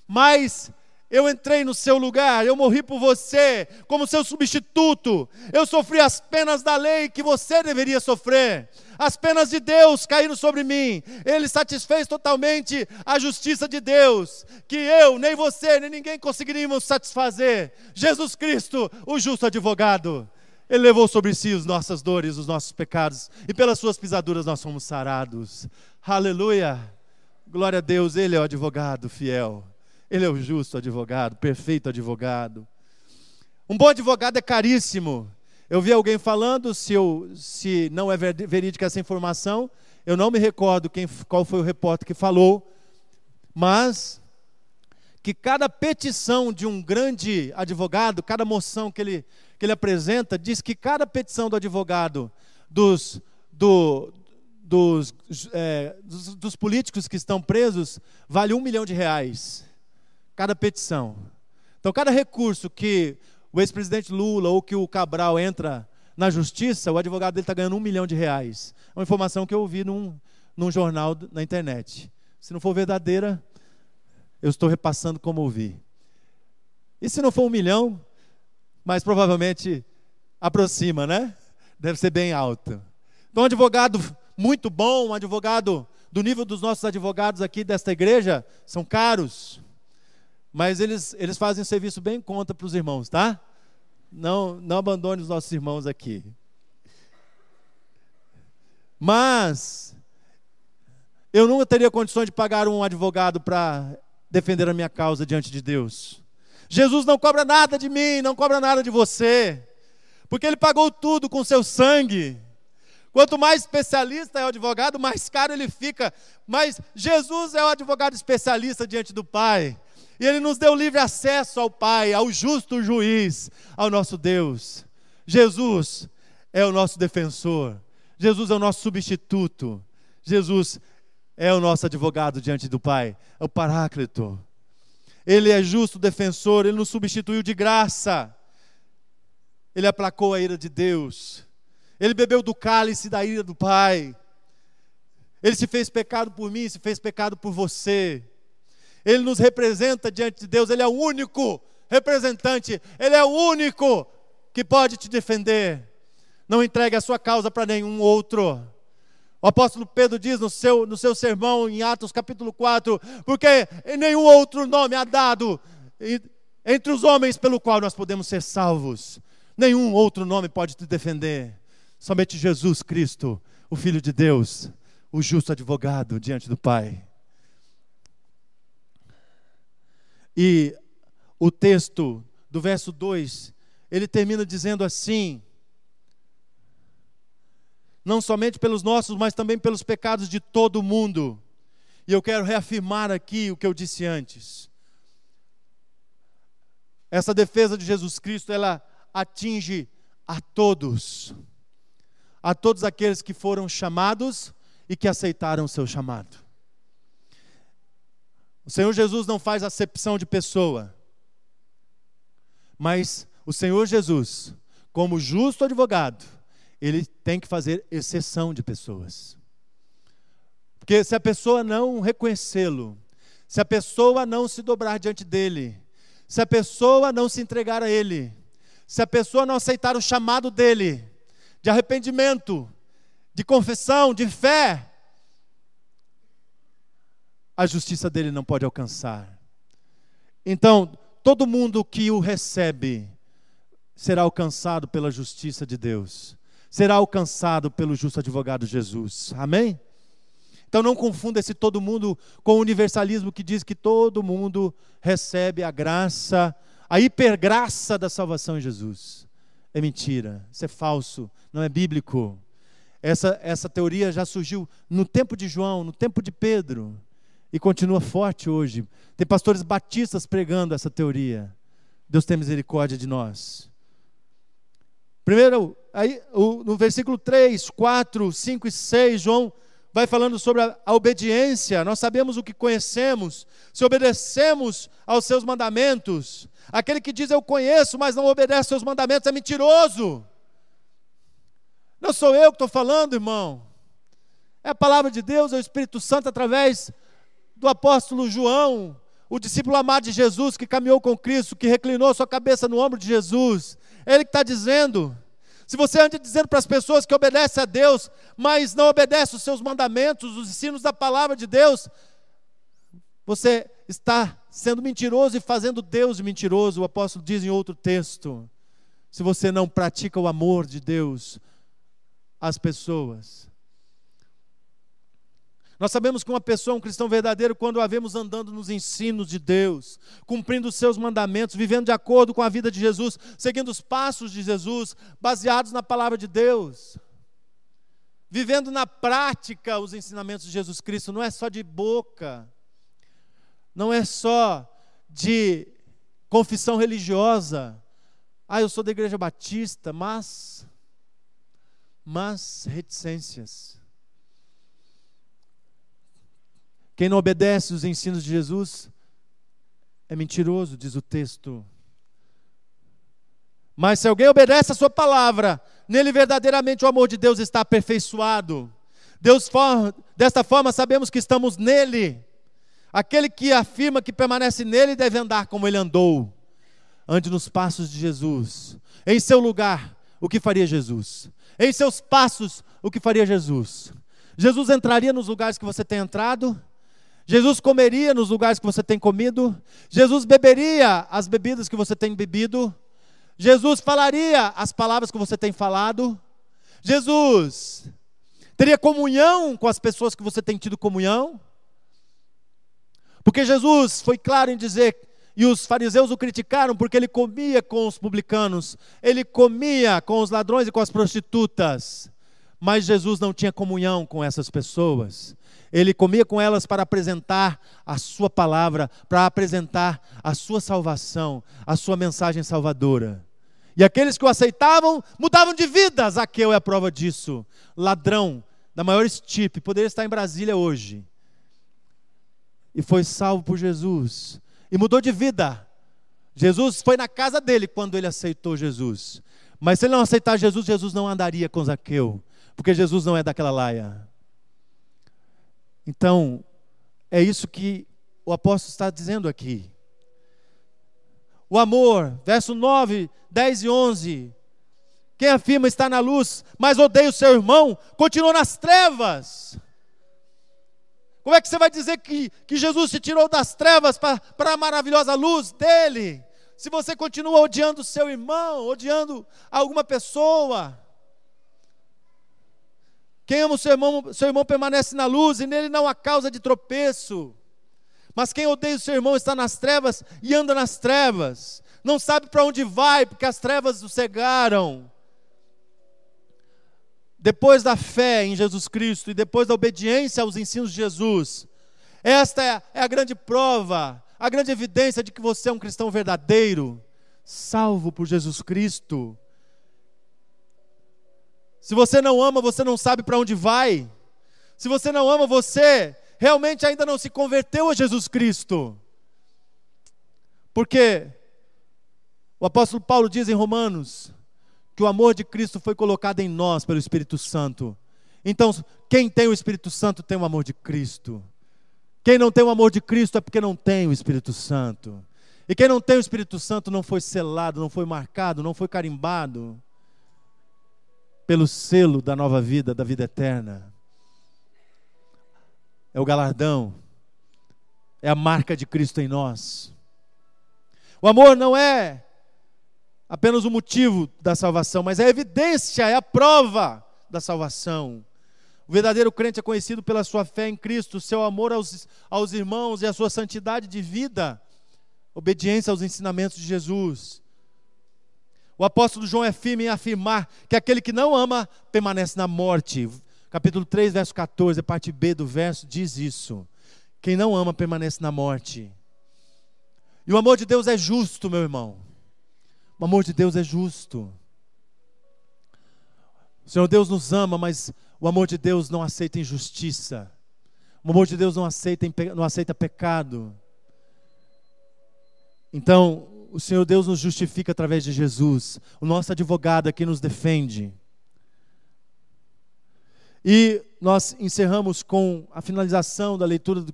Mas eu entrei no seu lugar, eu morri por você, como seu substituto. Eu sofri as penas da lei que você deveria sofrer. As penas de Deus caíram sobre mim. Ele satisfez totalmente a justiça de Deus, que eu, nem você, nem ninguém conseguiríamos satisfazer. Jesus Cristo, o justo advogado, ele levou sobre si as nossas dores, os nossos pecados, e pelas suas pisaduras nós fomos sarados. Aleluia! Glória a Deus, ele é o advogado fiel. Ele é o justo advogado, perfeito advogado. Um bom advogado é caríssimo. Eu vi alguém falando, se não é verídica essa informação, eu não me recordo qual foi o repórter que falou, mas que cada petição de um grande advogado, cada moção que ele apresenta, diz que cada petição do advogado, dos políticos que estão presos, vale R$1 milhão. Cada petição. Então, cada recurso que o ex-presidente Lula ou que o Cabral entra na justiça, o advogado dele está ganhando R$1 milhão. É uma informação que eu ouvi num jornal na internet. Se não for verdadeira, eu estou repassando como ouvi. E se não for R$1 milhão, mas provavelmente aproxima, né? Deve ser bem alto. Então, um advogado muito bom, um advogado do nível dos nossos advogados aqui desta igreja, são caros. Mas eles fazem um serviço bem em conta para os irmãos, tá? Não abandone os nossos irmãos aqui. Mas eu nunca teria condições de pagar um advogado para defender a minha causa diante de Deus. Jesus não cobra nada de mim, não cobra nada de você, porque Ele pagou tudo com seu sangue. Quanto mais especialista é o advogado, mais caro ele fica. Mas Jesus é o advogado especialista diante do Pai. E Ele nos deu livre acesso ao Pai, ao justo juiz, ao nosso Deus. Jesus é o nosso defensor. Jesus é o nosso substituto. Jesus é o nosso advogado diante do Pai. É o Paráclito. Ele é justo defensor, Ele nos substituiu de graça. Ele aplacou a ira de Deus. Ele bebeu do cálice da ira do Pai. Ele se fez pecado por mim, se fez pecado por você. Ele nos representa diante de Deus. Ele é o único representante. Ele é o único que pode te defender. Não entregue a sua causa para nenhum outro. O apóstolo Pedro diz no seu sermão em Atos capítulo 4, porque nenhum outro nome há dado entre os homens pelo qual nós podemos ser salvos. Nenhum outro nome pode te defender. Somente Jesus Cristo, o Filho de Deus, o justo advogado diante do Pai. E o texto do verso 2, ele termina dizendo assim: não somente pelos nossos, mas também pelos pecados de todo o mundo. E eu quero reafirmar aqui o que eu disse antes. Essa defesa de Jesus Cristo, ela atinge a todos aqueles que foram chamados e que aceitaram o seu chamado. O Senhor Jesus não faz acepção de pessoa, mas o Senhor Jesus, como justo advogado, Ele tem que fazer exceção de pessoas. Porque se a pessoa não reconhecê-lo, se a pessoa não se dobrar diante dEle, se a pessoa não se entregar a Ele, se a pessoa não aceitar o chamado dEle, de arrependimento, de confissão, de fé, a justiça dEle não pode alcançar. Então, todo mundo que o recebe será alcançado pela justiça de Deus, será alcançado pelo justo advogado Jesus. Amém? Então não confunda esse todo mundo com o universalismo que diz que todo mundo recebe a graça, a hipergraça da salvação em Jesus. É mentira, isso é falso, não é bíblico. Essa teoria já surgiu no tempo de João, no tempo de Pedro, e continua forte hoje. Tem pastores batistas pregando essa teoria. Deus tem misericórdia de nós. Primeiro, no versículo 3, 4, 5 e 6, João vai falando sobre a obediência. Nós sabemos o que conhecemos, se obedecemos aos seus mandamentos. Aquele que diz eu conheço, mas não obedece aos seus mandamentos é mentiroso. Não sou eu que estou falando, irmão. É a palavra de Deus, é o Espírito Santo através do apóstolo João, o discípulo amado de Jesus, que caminhou com Cristo, que reclinou sua cabeça no ombro de Jesus. É Ele que está dizendo. Se você anda dizendo para as pessoas que obedece a Deus, mas não obedece os seus mandamentos, os ensinos da palavra de Deus, você está sendo mentiroso e fazendo Deus de mentiroso. O apóstolo diz em outro texto, se você não pratica o amor de Deus às pessoas. Nós sabemos que uma pessoa, um cristão verdadeiro, quando a vemos andando nos ensinos de Deus, cumprindo os seus mandamentos, vivendo de acordo com a vida de Jesus, seguindo os passos de Jesus, baseados na palavra de Deus, vivendo na prática os ensinamentos de Jesus Cristo, não é só de boca, não é só de confissão religiosa. Eu sou da igreja batista, mas reticências. Quem não obedece os ensinos de Jesus é mentiroso, diz o texto. Mas se alguém obedece a sua palavra, nele verdadeiramente o amor de Deus está aperfeiçoado. Desta forma sabemos que estamos nele. Aquele que afirma que permanece nele deve andar como ele andou. Ande nos passos de Jesus. Em seu lugar, o que faria Jesus? Em seus passos, o que faria Jesus? Jesus entraria nos lugares que você tem entrado? Jesus comeria nos lugares que você tem comido? Jesus beberia as bebidas que você tem bebido? Jesus falaria as palavras que você tem falado? Jesus teria comunhão com as pessoas que você tem tido comunhão? Porque Jesus foi claro em dizer, e os fariseus o criticaram porque ele comia com os publicanos, ele comia com os ladrões e com as prostitutas, mas Jesus não tinha comunhão com essas pessoas. Ele comia com elas para apresentar a sua palavra, para apresentar a sua salvação, a sua mensagem salvadora. E aqueles que o aceitavam, mudavam de vida. Zaqueu é a prova disso. Ladrão da maior estirpe, poderia estar em Brasília hoje. E foi salvo por Jesus. E mudou de vida. Jesus foi na casa dele quando ele aceitou Jesus. Mas se ele não aceitar Jesus, Jesus não andaria com Zaqueu. Porque Jesus não é daquela laia. Então, é isso que o apóstolo está dizendo aqui. O amor, verso 9, 10 e 11. Quem afirma estar na luz, mas odeia o seu irmão, continua nas trevas. Como é que você vai dizer que Jesus te tirou das trevas para a maravilhosa luz dele? Se você continua odiando o seu irmão, odiando alguma pessoa. Quem ama o seu irmão permanece na luz e nele não há causa de tropeço. Mas quem odeia o seu irmão está nas trevas e anda nas trevas. Não sabe para onde vai, porque as trevas o cegaram. Depois da fé em Jesus Cristo e depois da obediência aos ensinos de Jesus, esta é a grande prova, a grande evidência de que você é um cristão verdadeiro, salvo por Jesus Cristo. Se você não ama, você não sabe para onde vai. Se você não ama, você realmente ainda não se converteu a Jesus Cristo. Porque o apóstolo Paulo diz em Romanos que o amor de Cristo foi colocado em nós pelo Espírito Santo. Então, quem tem o Espírito Santo tem o amor de Cristo. Quem não tem o amor de Cristo é porque não tem o Espírito Santo. E quem não tem o Espírito Santo não foi selado, não foi marcado, não foi carimbado pelo selo da nova vida, da vida eterna. É o galardão, é a marca de Cristo em nós. O amor não é apenas o motivo da salvação, mas é a evidência, é a prova da salvação. O verdadeiro crente é conhecido pela sua fé em Cristo, seu amor aos irmãos e a sua santidade de vida, obediência aos ensinamentos de Jesus. O apóstolo João é firme em afirmar que aquele que não ama permanece na morte. Capítulo 3, verso 14, parte B do verso, diz isso. Quem não ama permanece na morte. E o amor de Deus é justo, meu irmão. O amor de Deus é justo. O Senhor Deus nos ama, mas o amor de Deus não aceita injustiça. O amor de Deus não aceita pecado. Então, o Senhor Deus nos justifica através de Jesus, o nosso advogado que nos defende. E nós encerramos com a finalização da leitura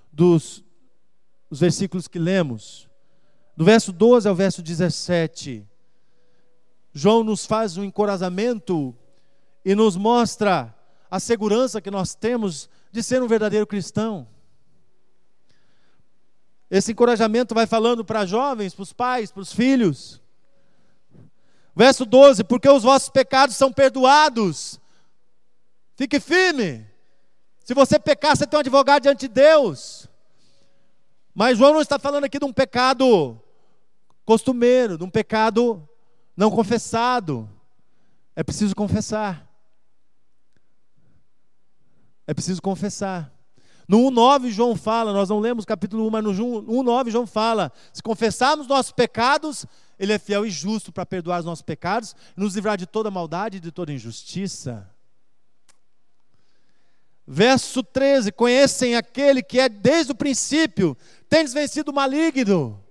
dos versículos que lemos. Do verso 12 ao verso 17, João nos faz um encorajamento e nos mostra a segurança que nós temos de ser um verdadeiro cristão. Esse encorajamento vai falando para jovens, para os pais, para os filhos. Verso 12, porque os vossos pecados são perdoados. Fique firme. Se você pecar, você tem um advogado diante de Deus. Mas João não está falando aqui de um pecado costumeiro, de um pecado não confessado. É preciso confessar. É preciso confessar. No 1,9 João fala, nós não lemos o capítulo 1, mas no 1,9 João fala, se confessarmos nossos pecados, Ele é fiel e justo para perdoar os nossos pecados, e nos livrar de toda maldade e de toda injustiça. Verso 13, conhecem aquele que é desde o princípio, tendes vencido o maligno.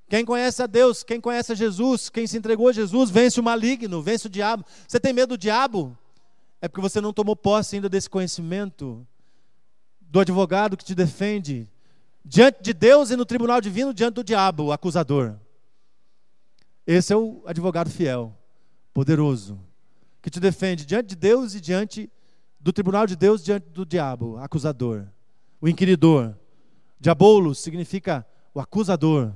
Quem conhece a Deus, quem conhece a Jesus, quem se entregou a Jesus, vence o maligno, vence o diabo. Você tem medo do diabo? É porque você não tomou posse ainda desse conhecimento, do advogado que te defende, diante de Deus e no tribunal divino, diante do diabo, o acusador. Esse é o advogado fiel, poderoso, que te defende diante de Deus e diante do tribunal de Deus, diante do diabo, acusador, o inquiridor. Diabolos significa o acusador.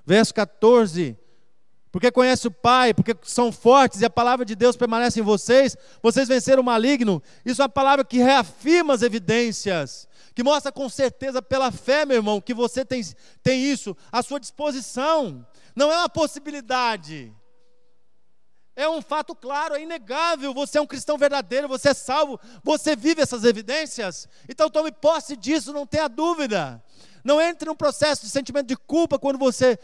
Verso 14, porque conhece o Pai, porque são fortes e a palavra de Deus permanece em vocês, vocês venceram o maligno. Isso é uma palavra que reafirma as evidências, que mostra com certeza pela fé, meu irmão, que você tem isso à sua disposição. Não é uma possibilidade, é um fato claro, é inegável. Você é um cristão verdadeiro, você é salvo, você vive essas evidências. Então tome posse disso, não tenha dúvida. Não entre num processo de sentimento de culpa quando você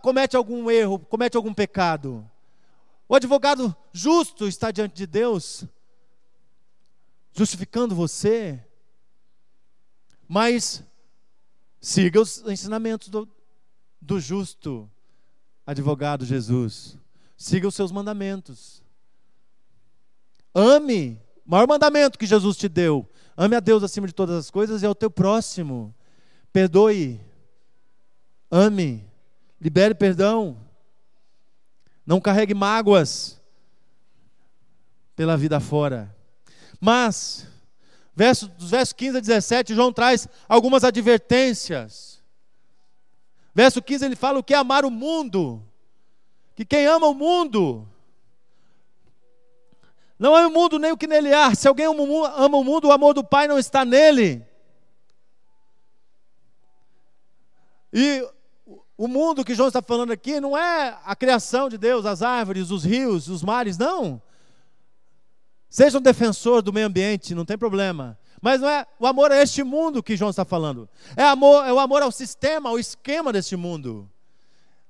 comete algum erro, comete algum pecado. O advogado justo está diante de Deus, justificando você. Mas siga os ensinamentos do justo advogado Jesus. Siga os seus mandamentos. Ame. O maior mandamento que Jesus te deu: ame a Deus acima de todas as coisas e ao teu próximo. Perdoe. Ame. Libere perdão. Não carregue mágoas pela vida fora. Mas, dos versos 15 a 17, João traz algumas advertências. Verso 15 ele fala o que é amar o mundo. Que quem ama o mundo não ama o mundo nem o que nele há. Se alguém ama o mundo, o amor do Pai não está nele. E o mundo que João está falando aqui não é a criação de Deus, as árvores, os rios, os mares, não. Seja um defensor do meio ambiente, não tem problema. Mas não é o amor a este mundo que João está falando. É o amor ao sistema, ao esquema deste mundo.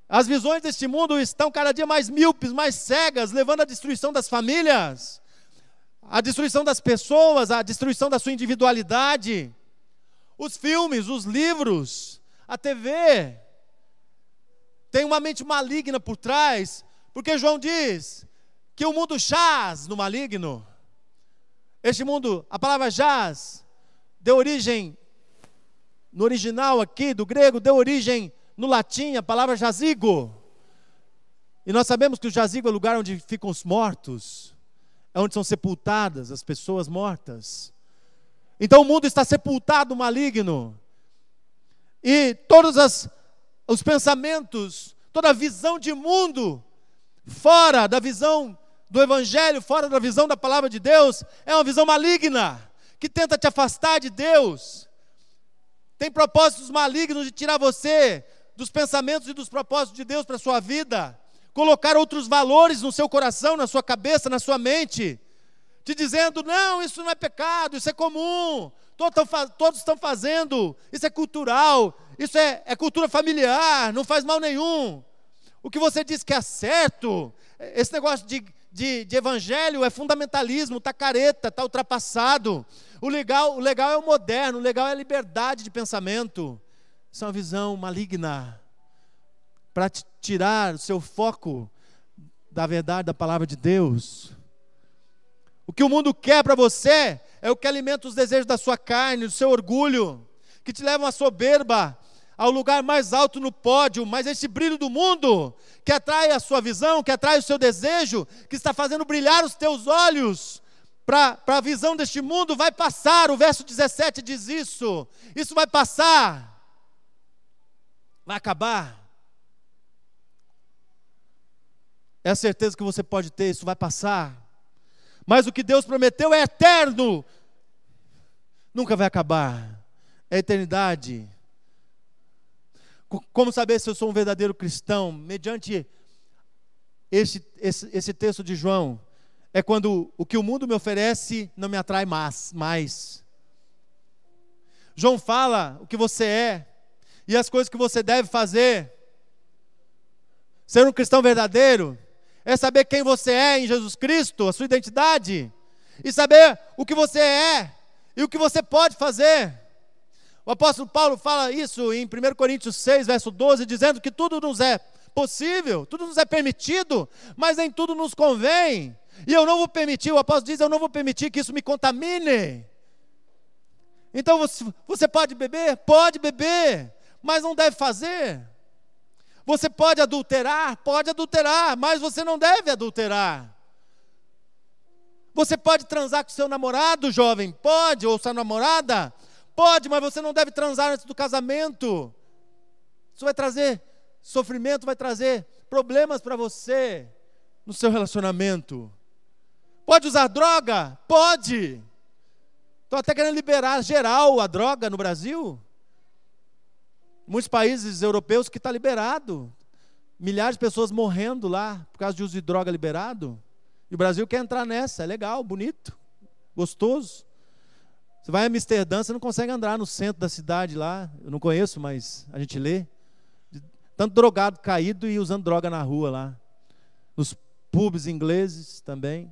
As visões deste mundo estão cada dia mais míopes, mais cegas, levando à destruição das famílias, à destruição das pessoas, à destruição da sua individualidade. Os filmes, os livros, a TV, tem uma mente maligna por trás, porque João diz que o mundo jaz no maligno. Este mundo, a palavra jaz, deu origem, no original aqui do grego, deu origem no latim, a palavra jazigo. E nós sabemos que o jazigo é o lugar onde ficam os mortos, é onde são sepultadas as pessoas mortas. Então o mundo está sepultado no maligno. E todos os pensamentos, toda a visão de mundo, fora da visão do Evangelho, fora da visão da palavra de Deus, é uma visão maligna, que tenta te afastar de Deus. Tem propósitos malignos de tirar você dos pensamentos e dos propósitos de Deus para a sua vida, colocar outros valores no seu coração, na sua cabeça, na sua mente, te dizendo, não, isso não é pecado, isso é comum, todos estão fazendo, isso é cultural, isso é cultura familiar, não faz mal nenhum. O que você diz que é certo, esse negócio de evangelho é fundamentalismo, está careta, está ultrapassado. O legal é o moderno, o legal é a liberdade de pensamento. Isso é uma visão maligna, para tirar o seu foco da verdade da palavra de Deus. O que o mundo quer para você é o que alimenta os desejos da sua carne, do seu orgulho, que te levam à soberba, ao lugar mais alto no pódio. Mas esse brilho do mundo, que atrai a sua visão, que atrai o seu desejo, que está fazendo brilhar os teus olhos para a visão deste mundo, vai passar. O verso 17 diz isso. Isso vai passar. Vai acabar. É a certeza que você pode ter, isso vai passar. Mas o que Deus prometeu é eterno. Nunca vai acabar. É a eternidade. Como saber se eu sou um verdadeiro cristão? Mediante esse texto de João. É quando o que o mundo me oferece não me atrai mais. João fala o que você é e as coisas que você deve fazer. Ser um cristão verdadeiro é saber quem você é em Jesus Cristo, a sua identidade, e saber o que você é e o que você pode fazer. O apóstolo Paulo fala isso em 1 Coríntios 6, verso 12, dizendo que tudo nos é possível, tudo nos é permitido, mas nem tudo nos convém. E eu não vou permitir, o apóstolo diz, eu não vou permitir que isso me contamine. Então você pode beber, mas não deve fazer. Você pode adulterar, mas você não deve adulterar. Você pode transar com seu namorado, jovem, pode, ou sua namorada, pode, mas você não deve transar antes do casamento. Isso vai trazer sofrimento, vai trazer problemas para você no seu relacionamento. Pode usar droga? Pode. Estou até querendo liberar geral a droga no Brasil. Muitos países europeus que está liberado. Milhares de pessoas morrendo lá por causa de uso de droga liberado. E o Brasil quer entrar nessa, é legal, bonito, gostoso. Você vai a Amsterdã, você não consegue andar no centro da cidade lá. Eu não conheço, mas a gente lê. Tanto drogado caído e usando droga na rua lá. Nos pubs ingleses também.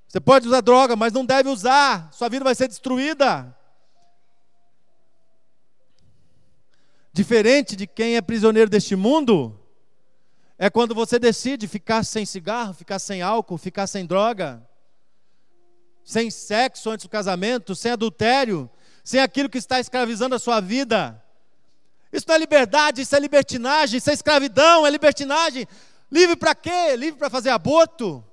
Você pode usar droga, mas não deve usar. Sua vida vai ser destruída. Diferente de quem é prisioneiro deste mundo, é quando você decide ficar sem cigarro, ficar sem álcool, ficar sem droga, sem sexo antes do casamento, sem adultério, sem aquilo que está escravizando a sua vida. Isso não é liberdade, isso é libertinagem, isso é escravidão, é libertinagem. Livre para quê? Livre para fazer aborto?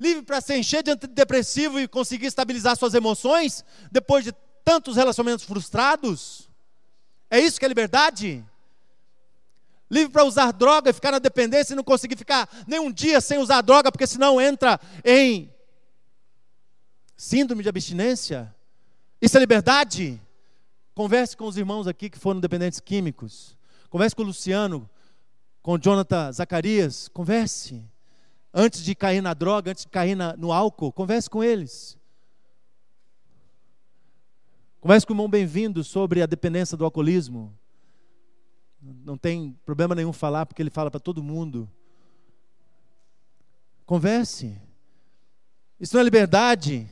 Livre para se encher de antidepressivo e conseguir estabilizar suas emoções depois de tantos relacionamentos frustrados? É isso que é liberdade? Livre para usar droga e ficar na dependência e não conseguir ficar nem um dia sem usar droga, porque senão entra em síndrome de abstinência? Isso é liberdade? Converse com os irmãos aqui que foram dependentes químicos. Converse com o Luciano, com o Jonathan Zacarias. Converse. Antes de cair na droga, antes de cair no álcool, converse com eles. Converse com o irmão Bem-vindo sobre a dependência do alcoolismo. Não tem problema nenhum falar, porque ele fala para todo mundo. Converse. Isso não é liberdade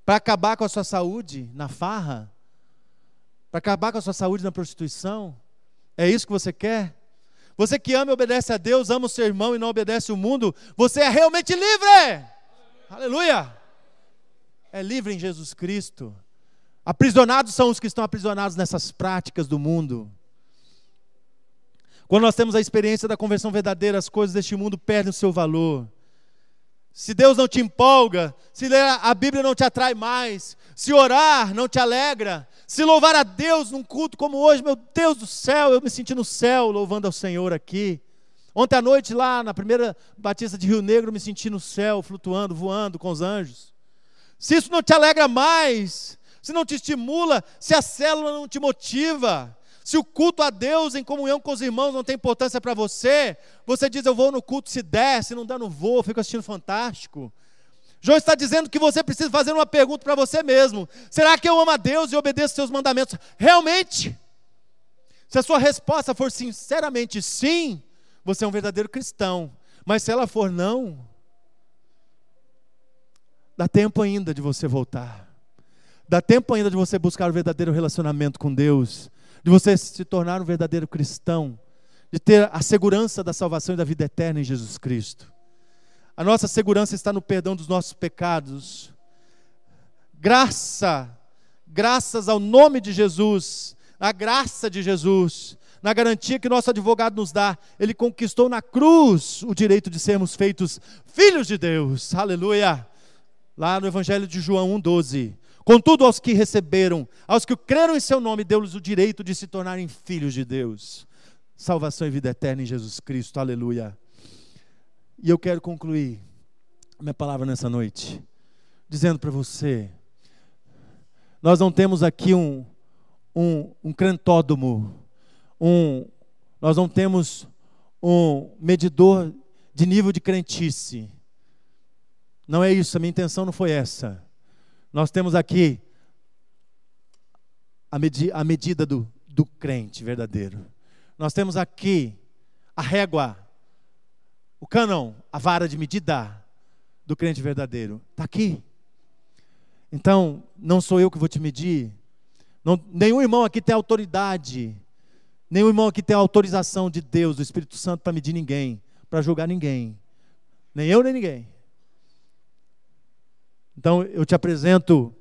para acabar com a sua saúde na farra? Para acabar com a sua saúde na prostituição? É isso que você quer? Você que ama e obedece a Deus, ama o seu irmão e não obedece o mundo, você é realmente livre! Aleluia! É livre em Jesus Cristo. Aprisionados são os que estão aprisionados nessas práticas do mundo. Quando nós temos a experiência da conversão verdadeira, as coisas deste mundo perdem o seu valor. Se Deus não te empolga, se ler a Bíblia não te atrai mais, se orar não te alegra, se louvar a Deus num culto como hoje, meu Deus do céu, eu me senti no céu louvando ao Senhor aqui. Ontem à noite lá na primeira Batista de Rio Negro, eu me senti no céu, flutuando, voando com os anjos. Se isso não te alegra mais, se não te estimula, se a célula não te motiva, se o culto a Deus em comunhão com os irmãos não tem importância para você, você diz, eu vou no culto se der, se não der não vou, fico assistindo Fantástico. João está dizendo que você precisa fazer uma pergunta para você mesmo. Será que eu amo a Deus e obedeço seus mandamentos? Realmente? Se a sua resposta for sinceramente sim, você é um verdadeiro cristão. Mas se ela for não, dá tempo ainda de você voltar. Dá tempo ainda de você buscar o verdadeiro relacionamento com Deus, de você se tornar um verdadeiro cristão, de ter a segurança da salvação e da vida eterna em Jesus Cristo. A nossa segurança está no perdão dos nossos pecados. Graças ao nome de Jesus, a graça de Jesus, na garantia que nosso advogado nos dá, ele conquistou na cruz o direito de sermos feitos filhos de Deus. Aleluia! Lá no Evangelho de João 1,12. Contudo, aos que receberam, aos que creram em seu nome, deu-lhes o direito de se tornarem filhos de Deus. Salvação e vida eterna em Jesus Cristo. Aleluia! E eu quero concluir a minha palavra nessa noite, dizendo para você, nós não temos aqui um crentódromo, nós não temos um medidor de nível de crentice. Não é isso, a minha intenção não foi essa. Nós temos aqui a medida do crente verdadeiro. Nós temos aqui a régua, o cânon, a vara de medida do crente verdadeiro. Está aqui. Então, não sou eu que vou te medir. Nenhum irmão aqui tem autoridade. Nenhum irmão aqui tem a autorização de Deus, do Espírito Santo, para medir ninguém, para julgar ninguém. Nem eu, nem ninguém. Então, eu te apresento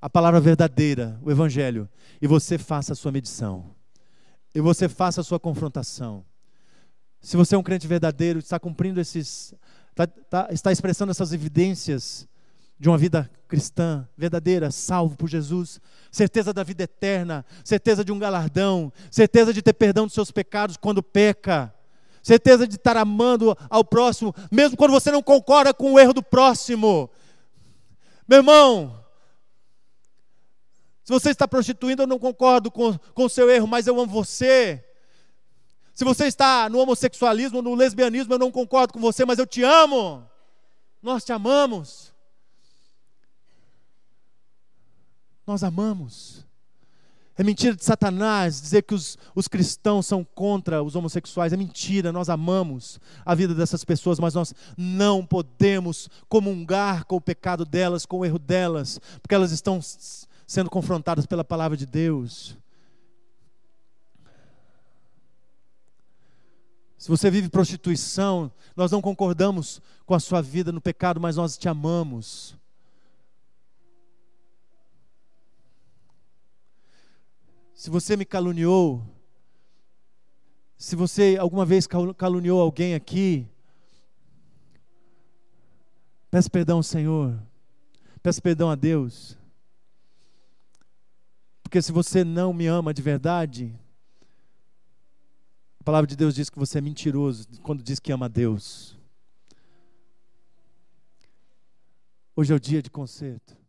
a palavra verdadeira, o Evangelho, e você faça a sua medição. E você faça a sua confrontação. Se você é um crente verdadeiro, está cumprindo está expressando essas evidências de uma vida cristã, verdadeira, salvo por Jesus, certeza da vida eterna, certeza de um galardão, certeza de ter perdão dos seus pecados quando peca, certeza de estar amando ao próximo, mesmo quando você não concorda com o erro do próximo. Meu irmão, se você está prostituindo, eu não concordo com o seu erro, mas eu amo você. Se você está no homossexualismo, no lesbianismo, eu não concordo com você, mas eu te amo. Nós te amamos. Nós amamos. É mentira de Satanás dizer que os cristãos são contra os homossexuais. É mentira, nós amamos a vida dessas pessoas, mas nós não podemos comungar com o pecado delas, com o erro delas, porque elas estão sendo confrontadas pela palavra de Deus. Se você vive prostituição, nós não concordamos com a sua vida no pecado, mas nós te amamos. Se você me caluniou, se você alguma vez caluniou alguém aqui, peça perdão ao Senhor, peça perdão a Deus. Porque se você não me ama de verdade, a palavra de Deus diz que você é mentiroso quando diz que ama a Deus. Hoje é o dia de conserto.